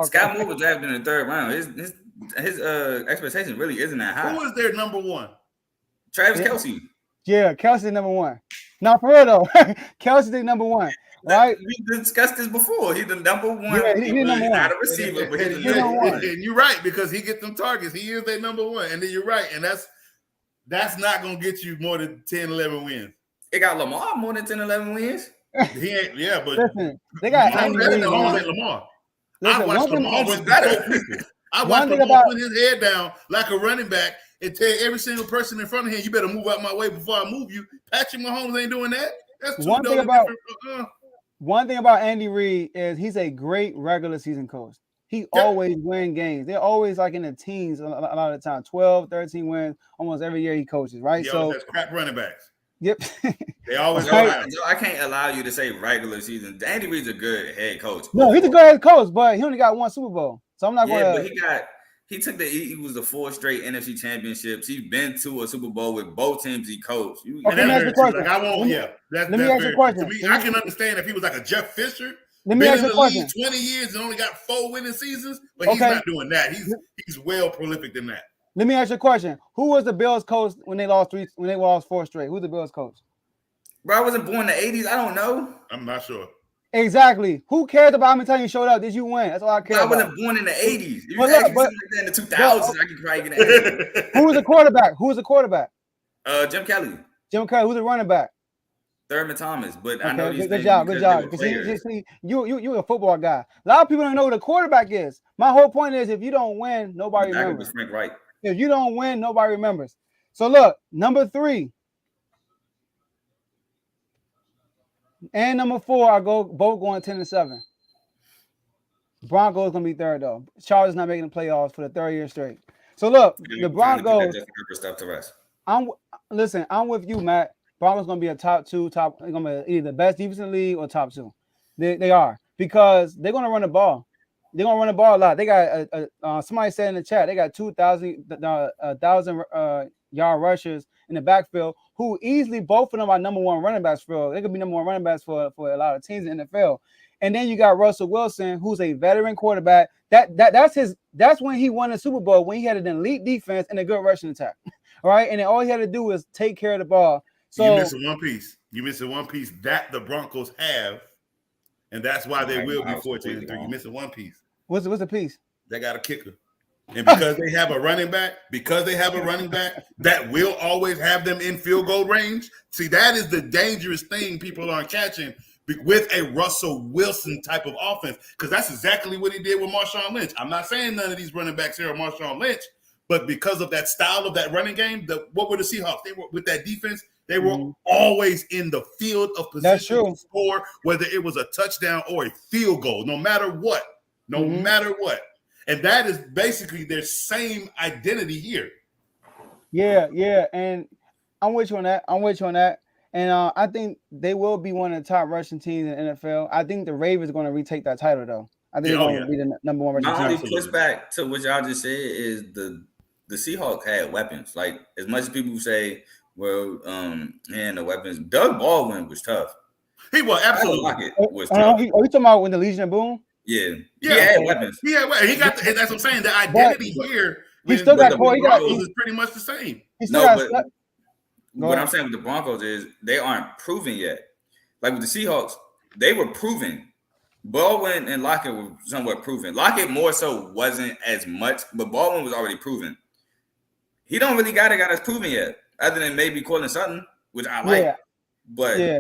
Speaker 7: Scott Moore was drafted in the third round. His expectation really isn't that high.
Speaker 8: Who is their number one?
Speaker 7: Travis Kelce.
Speaker 6: Yeah, Kelce number one. Now for real though, Kelce the number one. Right?
Speaker 7: We discussed this before. He's the number one.
Speaker 6: Yeah, he's number one.
Speaker 7: Not a receiver, but he's
Speaker 8: number one. And you're right, because he gets them targets. He is their number one. And then you're right. And that's not going to get you more than 10, 11 wins.
Speaker 7: It got Lamar more than 10, 11 wins.
Speaker 8: He ain't, yeah, but
Speaker 6: listen, they got Andy Reid.
Speaker 8: Lamar. I watched Lamar with
Speaker 7: better.
Speaker 8: I watched Lamar put his head down like a running back and tell every single person in front of him, you better move out my way before I move you. Patrick Mahomes ain't doing that. That's
Speaker 6: one thing about Andy Reid is he's a great regular season coach. He always win games. They're always like in the teens a lot of the time, 12, 13 wins almost every year he coaches, right?
Speaker 8: He always has crap running backs.
Speaker 6: Yep.
Speaker 8: They always
Speaker 7: I can't allow you to say regular season. Andy Reid's a good head coach.
Speaker 6: No, he's a good head coach, but he only got one Super Bowl. So I'm not going to.
Speaker 7: But he was the 4 straight NFC championships. He's been to a Super Bowl with both teams he coached.
Speaker 6: Let me ask you a question.
Speaker 8: Let me ask you a question. To me, I can understand if he was like a Jeff Fisher.
Speaker 6: Let me ask you a question.
Speaker 8: 20 years and only got 4 winning seasons, but he's not doing that. He's well prolific than that.
Speaker 6: Let me ask you a question. Who was the Bills coach when they lost 4 straight? Who's the Bills coach?
Speaker 7: Bro, I wasn't born in the 80s. I don't know.
Speaker 8: I'm not sure.
Speaker 6: Exactly. Who cares about how many times you showed up? Did you win? That's all I care about.
Speaker 7: I wasn't born in the 80s. If you asked me something like that in the 2000s, I could probably get an answer.
Speaker 6: Who was the quarterback?
Speaker 7: Jim Kelly.
Speaker 6: Jim Kelly. Who's the running back?
Speaker 7: Thurman Thomas. But I know these
Speaker 6: good job. See, you a football guy. A lot of people don't know who the quarterback is. My whole point is, if you don't win, nobody remembers.
Speaker 7: Frank Wright.
Speaker 6: If you don't win, nobody remembers. So look, number 3 and number 4 are both going 10-7. Broncos gonna be third though. Chargers not making the playoffs for the 3rd year straight. So look, the Broncos. I'm with you, Matt. Broncos gonna be a top 2. They're gonna be either the best defense in the league or top 2. They are, because they're gonna run the ball. They're gonna run the ball a lot. They got somebody said in the chat they got 1,000 yard rushers in the backfield who easily both of them are number 1 running backs for. They could be number 1 running backs for a lot of teams in the NFL. And then you got Russell Wilson, who's a veteran quarterback. That's when he won the Super Bowl, when he had an elite defense and a good rushing attack. All right, and then all he had to do was take care of the ball. So
Speaker 8: you're missing one piece that the Broncos have. And that's why they will be 14-3. You're missing one piece.
Speaker 6: What's the piece?
Speaker 8: They got a kicker. And because they have a running back, that will always have them in field goal range. See, that is the dangerous thing people aren't catching with a Russell Wilson type of offense, because that's exactly what he did with Marshawn Lynch. I'm not saying none of these running backs here are Marshawn Lynch, but because of that style of that running game, what were the Seahawks? They were with that defense. They were always in the field of position to score, whether it was a touchdown or a field goal, no matter what. And that is basically their same identity here.
Speaker 6: Yeah. And I'm with you on that. And I think they will be one of the top rushing teams in the NFL. I think the Ravens are going to retake that title, though. I think they're going to be the number 1 rushing team.
Speaker 7: My only pushback to what y'all just said is the Seahawks had weapons. Like, as much as people say, well, and the weapons. Doug Baldwin was tough.
Speaker 8: He was absolutely
Speaker 6: was tough. Are you talking about when the Legion of Boom?
Speaker 7: Yeah. He had weapons.
Speaker 8: He got that's what I'm saying. The identity here.
Speaker 6: He still got Corey.
Speaker 8: He is pretty much the same.
Speaker 7: what I'm saying with the Broncos is they aren't proven yet. Like with the Seahawks, they were proven. Baldwin and Lockett were somewhat proven. Lockett more so wasn't as much, but Baldwin was already proven. He don't really got a guy that's proven yet, other than maybe Cortland Sutton, which I like.
Speaker 6: Yeah.
Speaker 7: But
Speaker 6: yeah,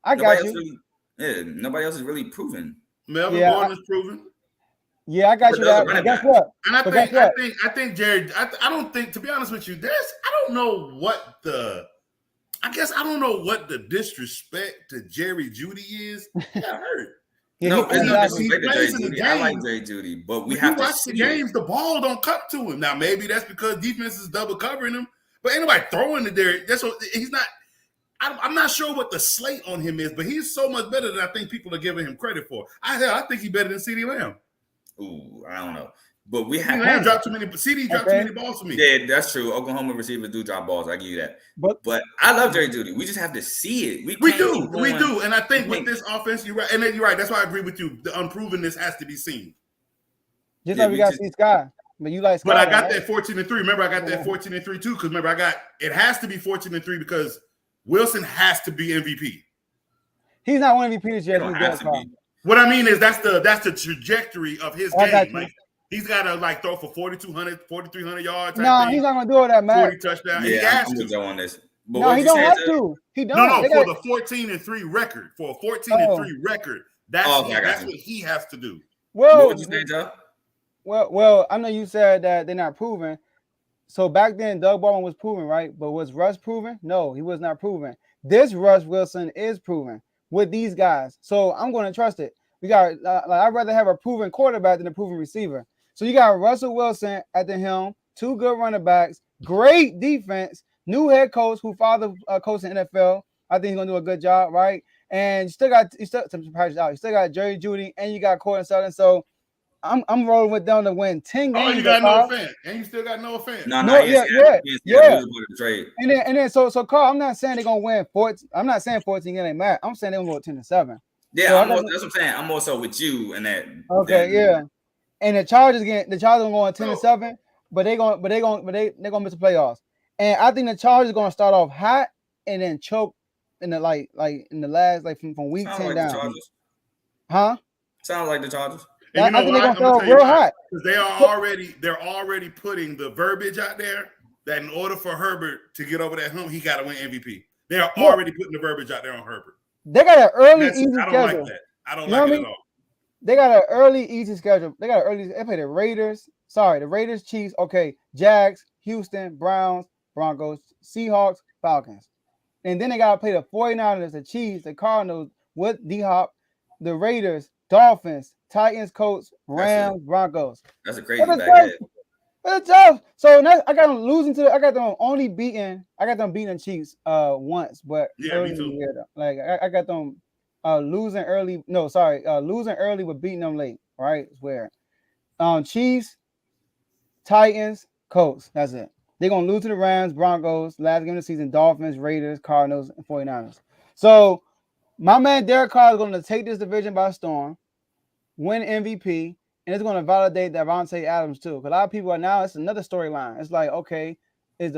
Speaker 6: I got you.
Speaker 7: Nobody else is really proven.
Speaker 8: Melvin Gordon is proven.
Speaker 6: Yeah, I got you. That. Guess what?
Speaker 8: And I think Jerry. I don't think, to be honest with you, I don't know what the. I guess I don't know what the disrespect to Jerry Jeudy is. He got hurt.
Speaker 7: No, it's not disrespect to Jerry Jeudy. I like Jerry Jeudy, but we have to
Speaker 8: watch the games. The ball don't come to him. Now maybe that's because defense is double covering him. But anybody throwing it there, that's what he's not. I'm not sure what the slate on him is, but he's so much better than I think people are giving him credit for. I think he's better than CeeDee Lamb.
Speaker 7: Ooh, I don't know. But we have
Speaker 8: Lamb dropped too many. CD dropped too many balls for me.
Speaker 7: Yeah, that's true. Oklahoma receivers do drop balls. I give you that. But I love Jerry Jeudy. We just have to see it. We
Speaker 8: do. And I think with this offense, you're right. And then you're right. That's why I agree with you. The unprovenness has to be seen.
Speaker 6: Just like we got to see Sky. But you like Sky.
Speaker 8: But I got that 14-3. Remember, I got that 14-3 too. Because remember, it has to be 14-3 because Wilson has to be MVP.
Speaker 6: He's not one MVP this year.
Speaker 8: What I mean is that's the trajectory of his game. Like, he's got to throw for 4,300 yards.
Speaker 6: No, he's not going to do all that, man.
Speaker 8: 40 touchdowns.
Speaker 7: Yeah,
Speaker 8: he has
Speaker 7: I'm
Speaker 8: to.
Speaker 7: go on this. But
Speaker 6: no, he don't have to. He don't.
Speaker 8: No, for the 14-3 record. For a 14-3 record, that's what he has to do.
Speaker 6: Well,
Speaker 7: what would you say, Joe?
Speaker 6: Well, I know you said that they're not proven. So back then, Doug Baldwin was proven, right? But was Russ proven? No, he was not proven. This Russ Wilson is proven with these guys. So I'm going to trust it. We got I'd rather have a proven quarterback than a proven receiver. So you got Russell Wilson at the helm, 2 good running backs, great defense, new head coach who father coached in NFL. I think he's gonna do a good job, right? And you still got Jerry Jeudy and you got Cortland Sutton. So I'm rolling with them to win 10 games.
Speaker 8: Oh, you got no offense, and you still got no offense.
Speaker 6: No, yeah. And then so Carl, I'm not saying they're gonna win 14. I'm not saying 14 games ain't mad. I'm saying they're gonna go 10-7.
Speaker 7: Yeah,
Speaker 6: so
Speaker 7: that's what I'm saying. I'm more so with you and that.
Speaker 6: Okay, yeah. And the Chargers gonna go on 10-7, but they're gonna miss the playoffs. And I think the Chargers are gonna start off hot and then choke in the like in the last from week 10 down. Huh?
Speaker 7: Sounds like the Chargers.
Speaker 8: And
Speaker 6: I think they're gonna start real hot
Speaker 8: because they're already putting the verbiage out there that in order for Herbert to get over that hump, he got to win MVP. They are already putting the verbiage out there on Herbert.
Speaker 6: They got an early easy schedule.
Speaker 8: I don't like that. I don't like it at all.
Speaker 6: They got an early easy schedule. They play the Raiders. Sorry, the Raiders, Chiefs. Okay, Jags, Houston, Browns, Broncos, Seahawks, Falcons. And then they got to play the 49ers, the Chiefs, the Cardinals with D-Hop, the Raiders, Dolphins, Titans, Colts, Rams, Broncos.
Speaker 7: That's a crazy back.
Speaker 6: It's tough. So I got them losing to. I got them beating the Chiefs once, but
Speaker 8: yeah, me too.
Speaker 6: Like I got them losing early. No, sorry, losing early but beating them late. Right, it's weird. Chiefs, Titans, Colts. That's it. They're gonna lose to the Rams, Broncos, last game of the season, Dolphins, Raiders, Cardinals, and 49ers. So my man Derek Carr is gonna take this division by storm, win MVP. And it's going to validate Davante Adams too. Because a lot of people are now, it's another storyline. It's like, okay, what's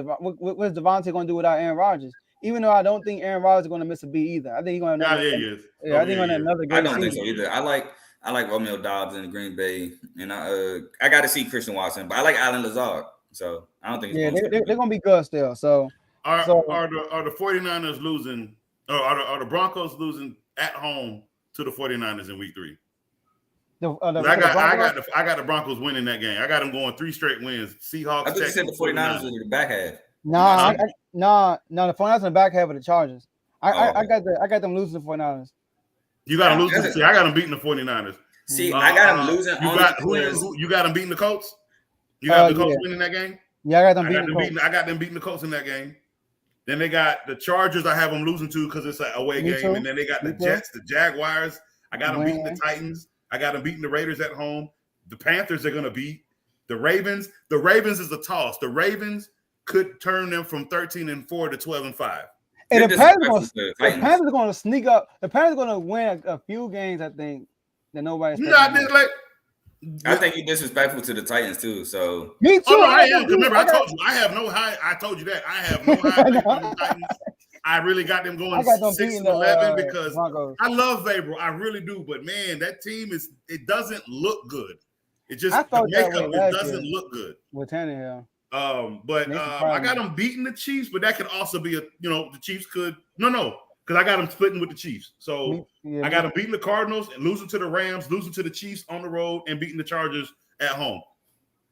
Speaker 6: Davante going to do without Aaron Rodgers? Even though I don't think Aaron Rodgers is going to miss a beat either. I think he's going to.
Speaker 8: I think
Speaker 6: he's going to another great
Speaker 7: I don't
Speaker 6: season.
Speaker 7: think so either. I like Romeo Dobbs in Green Bay, and I got to see Christian Watson, but I like Allen Lazard. So I don't think.
Speaker 6: They're going to be good still. So
Speaker 8: are the 49ers losing? Or are the Broncos losing at home to the 49ers in Week 3? I got the Broncos winning that game. I got them going 3 straight wins. Seahawks.
Speaker 7: I thought you said the 49ers were in the back half.
Speaker 6: No, the 49ers in the back half of the Chargers. I got them losing the 49ers.
Speaker 8: You got them losing. See, I got them beating the 49ers.
Speaker 7: See, I got them losing.
Speaker 8: You got them beating the Colts. You got the Colts winning that game.
Speaker 6: Yeah, I got them beating the Colts.
Speaker 8: I got them beating the Colts in that game. Then they got the Chargers. I have them losing to because it's an away game.
Speaker 6: Too.
Speaker 8: And then they got the Jets, the Jaguars. I got them beating the Titans. I got them beating the Raiders at home. The Panthers are going to beat the Ravens. The Ravens is a toss. The Ravens could turn them from 13-4 to 12-5.
Speaker 6: And the Panthers are going to sneak up. The Panthers are going to win a few games, I think, that nobody.
Speaker 7: I think you're disrespectful to the Titans too. So
Speaker 6: me too.
Speaker 8: Oh, no, I am. Remember, I told you I have no high. I told you that I have no high faith on the Titans. I really got them going 6-11 because
Speaker 6: Broncos.
Speaker 8: I love Vrabel. I really do. But man, that team it doesn't look good. It just
Speaker 6: I thought
Speaker 8: the makeup it doesn't look good.
Speaker 6: With Tannehill.
Speaker 8: But I got them beating the Chiefs, but that could also be the Chiefs could because I got them splitting with the Chiefs. So I got them beating the Cardinals and losing to the Rams, losing to the Chiefs on the road, and beating the Chargers at home.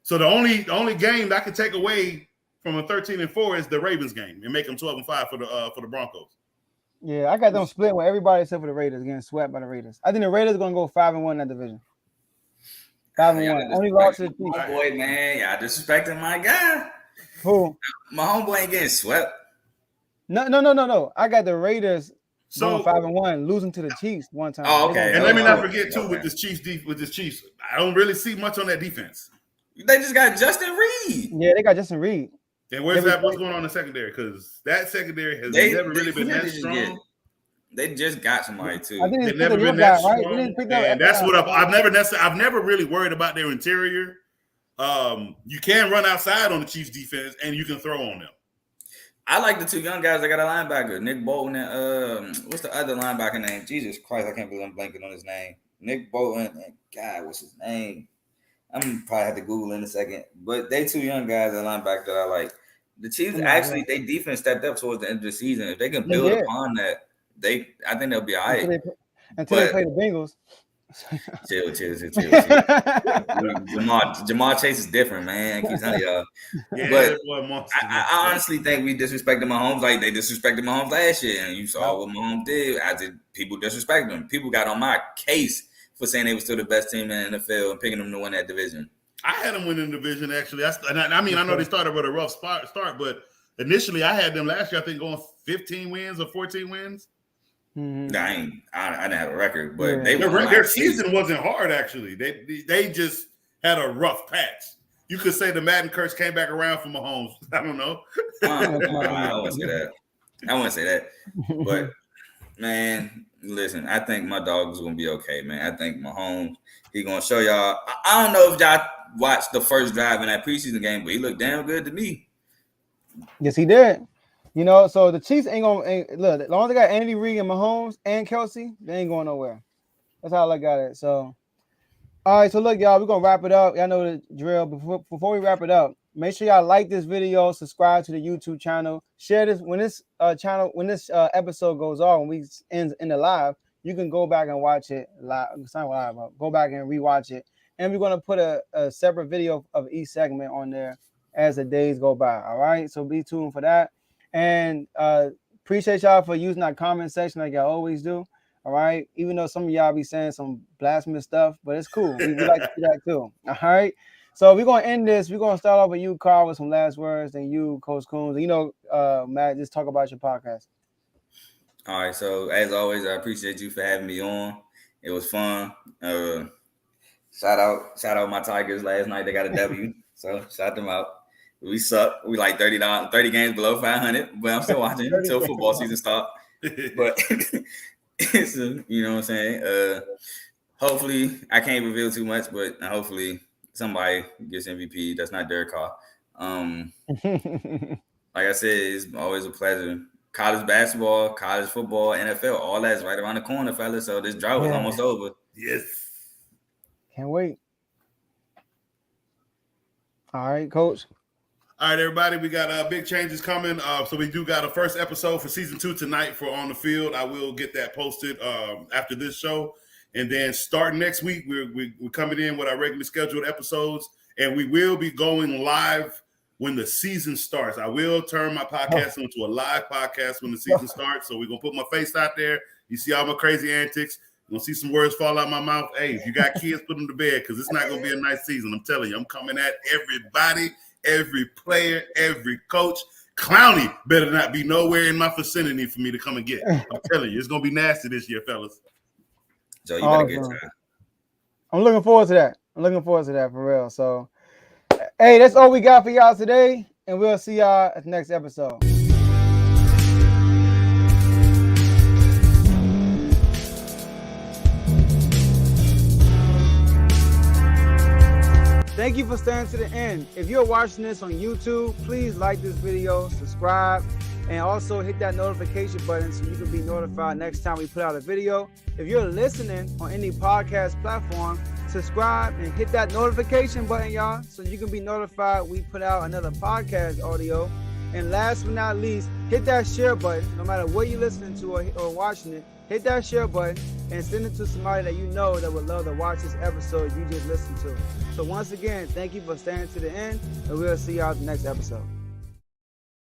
Speaker 8: So the only game that I can take away from a 13-4 is the Ravens game and make them 12-5 for the Broncos.
Speaker 6: Yeah, I got them split with everybody except for the Raiders, getting swept by the Raiders. I think the Raiders are gonna go 5-1 in that division. 5-1. Only lost to the Chiefs.
Speaker 7: My boy, man, y'all disrespecting my guy.
Speaker 6: Who?
Speaker 7: My homeboy ain't getting swept.
Speaker 6: No. I got the Raiders going 5-1, losing to the Chiefs one time.
Speaker 7: Oh, okay.
Speaker 8: And let me not forget too with this Chiefs, I don't really see much on that defense.
Speaker 7: They just got Justin Reed.
Speaker 6: Yeah, they got Justin Reed.
Speaker 8: And what's going on in the secondary? Because that secondary has never really been that strong.
Speaker 7: They just got somebody too.
Speaker 6: I think
Speaker 8: they've never been that strong.
Speaker 6: Right?
Speaker 8: And that's what I've never really worried about their interior. You can run outside on the Chiefs defense and you can throw on them.
Speaker 7: I like the two young guys that got a linebacker, Nick Bolton and what's the other linebacker name? Jesus Christ, I can't believe I'm blanking on his name. Nick Bolton and God, what's his name? I'm probably have to Google in a second. But they two young guys at linebacker that I like. The Chiefs actually, they defense stepped up towards the end of the season. If they can build upon that, I think they'll be all right.
Speaker 6: Until they play the Bengals.
Speaker 7: Chill. Jamar Chase is different, man. I keep telling y'all.
Speaker 8: Yeah,
Speaker 7: but I honestly think we disrespected Mahomes like they disrespected Mahomes last year. And you saw what Mahomes did. People disrespect him. People got on my case for saying they were still the best team in the NFL and picking them to win that division.
Speaker 8: I had them winning the division, actually. I know they started with a rough start, but initially I had them last year, I think, going 15 wins or 14 wins.
Speaker 6: Mm-hmm.
Speaker 7: I didn't have a record, but
Speaker 8: their season wasn't hard, actually. They just had a rough patch. You could say the Madden curse came back around for Mahomes. I don't know.
Speaker 7: I wouldn't say that. But, man, listen, I think my dog is going to be okay, man. I think Mahomes, he's going to show y'all. I don't know if y'all watched the first drive in that preseason game, but he looked damn good to me.
Speaker 6: Yes, he did. So the Chiefs ain't look. As long as they got Andy Reid and Mahomes and Kelsey, they ain't going nowhere. That's how I look at it. So, all right. So look, y'all, we're gonna wrap it up. Y'all know the drill. Before we wrap it up, make sure y'all like this video, subscribe to the YouTube channel, share this when this episode goes on. When we ends in the live, you can go back and watch it live. It's not live, but go back and rewatch it. And we're gonna put a separate video of each segment on there as the days go by. All right. So be tuned for that. And appreciate y'all for using our comment section like y'all always do. All right. Even though some of y'all be saying some blasphemous stuff, but it's cool. We like to do that too. All right. So we're going to end this. We're going to start off with you, Carl, with some last words. Then you, Coach Coons. Matt, just talk about your podcast.
Speaker 7: All right. So as always, I appreciate you for having me on. It was fun. Shout out my Tigers last night. They got a W. So shout them out. We suck. We like 30 games below 500, but I'm still watching until football season starts. But it's you know what I'm saying. Hopefully, I can't reveal too much, but hopefully somebody gets MVP. That's not Derek Carr. Like I said, it's always a pleasure. College basketball, college football, NFL, all that's right around the corner, fellas. So this drought is almost over.
Speaker 8: Yes.
Speaker 6: Can't wait. All right, Coach.
Speaker 8: All right, everybody, we got big changes coming. So we do got a first episode for season 2 tonight for On the Field. I will get that posted after this show. And then starting next week, we're coming in with our regularly scheduled episodes. And we will be going live when the season starts. I will turn my podcast into a live podcast when the season starts. So we're going to put my face out there. You see all my crazy antics. You're going to see some words fall out my mouth. Hey, if you got kids, put them to bed because it's not going to be a nice season. I'm telling you, I'm coming at everybody. Every player, every coach. Clowney better not be nowhere in my vicinity for me to come and get. I'm telling you, it's going to be nasty this year, fellas.
Speaker 7: So you better get time.
Speaker 6: I'm looking forward to that. For real. So, hey, that's all we got for y'all today. And we'll see y'all at the next episode. Thank you for staying to the end. If you're watching this on YouTube, please like this video, subscribe, and also hit that notification button so you can be notified next time we put out a video. If you're listening on any podcast platform, subscribe and hit that notification button, y'all, so you can be notified we put out another podcast audio. And last but not least, hit that share button. No matter what you're listening to or watching it, hit that share button and send it to somebody that you know that would love to watch this episode you just listened to. So once again, thank you for staying to the end, and we'll see y'all at the next episode.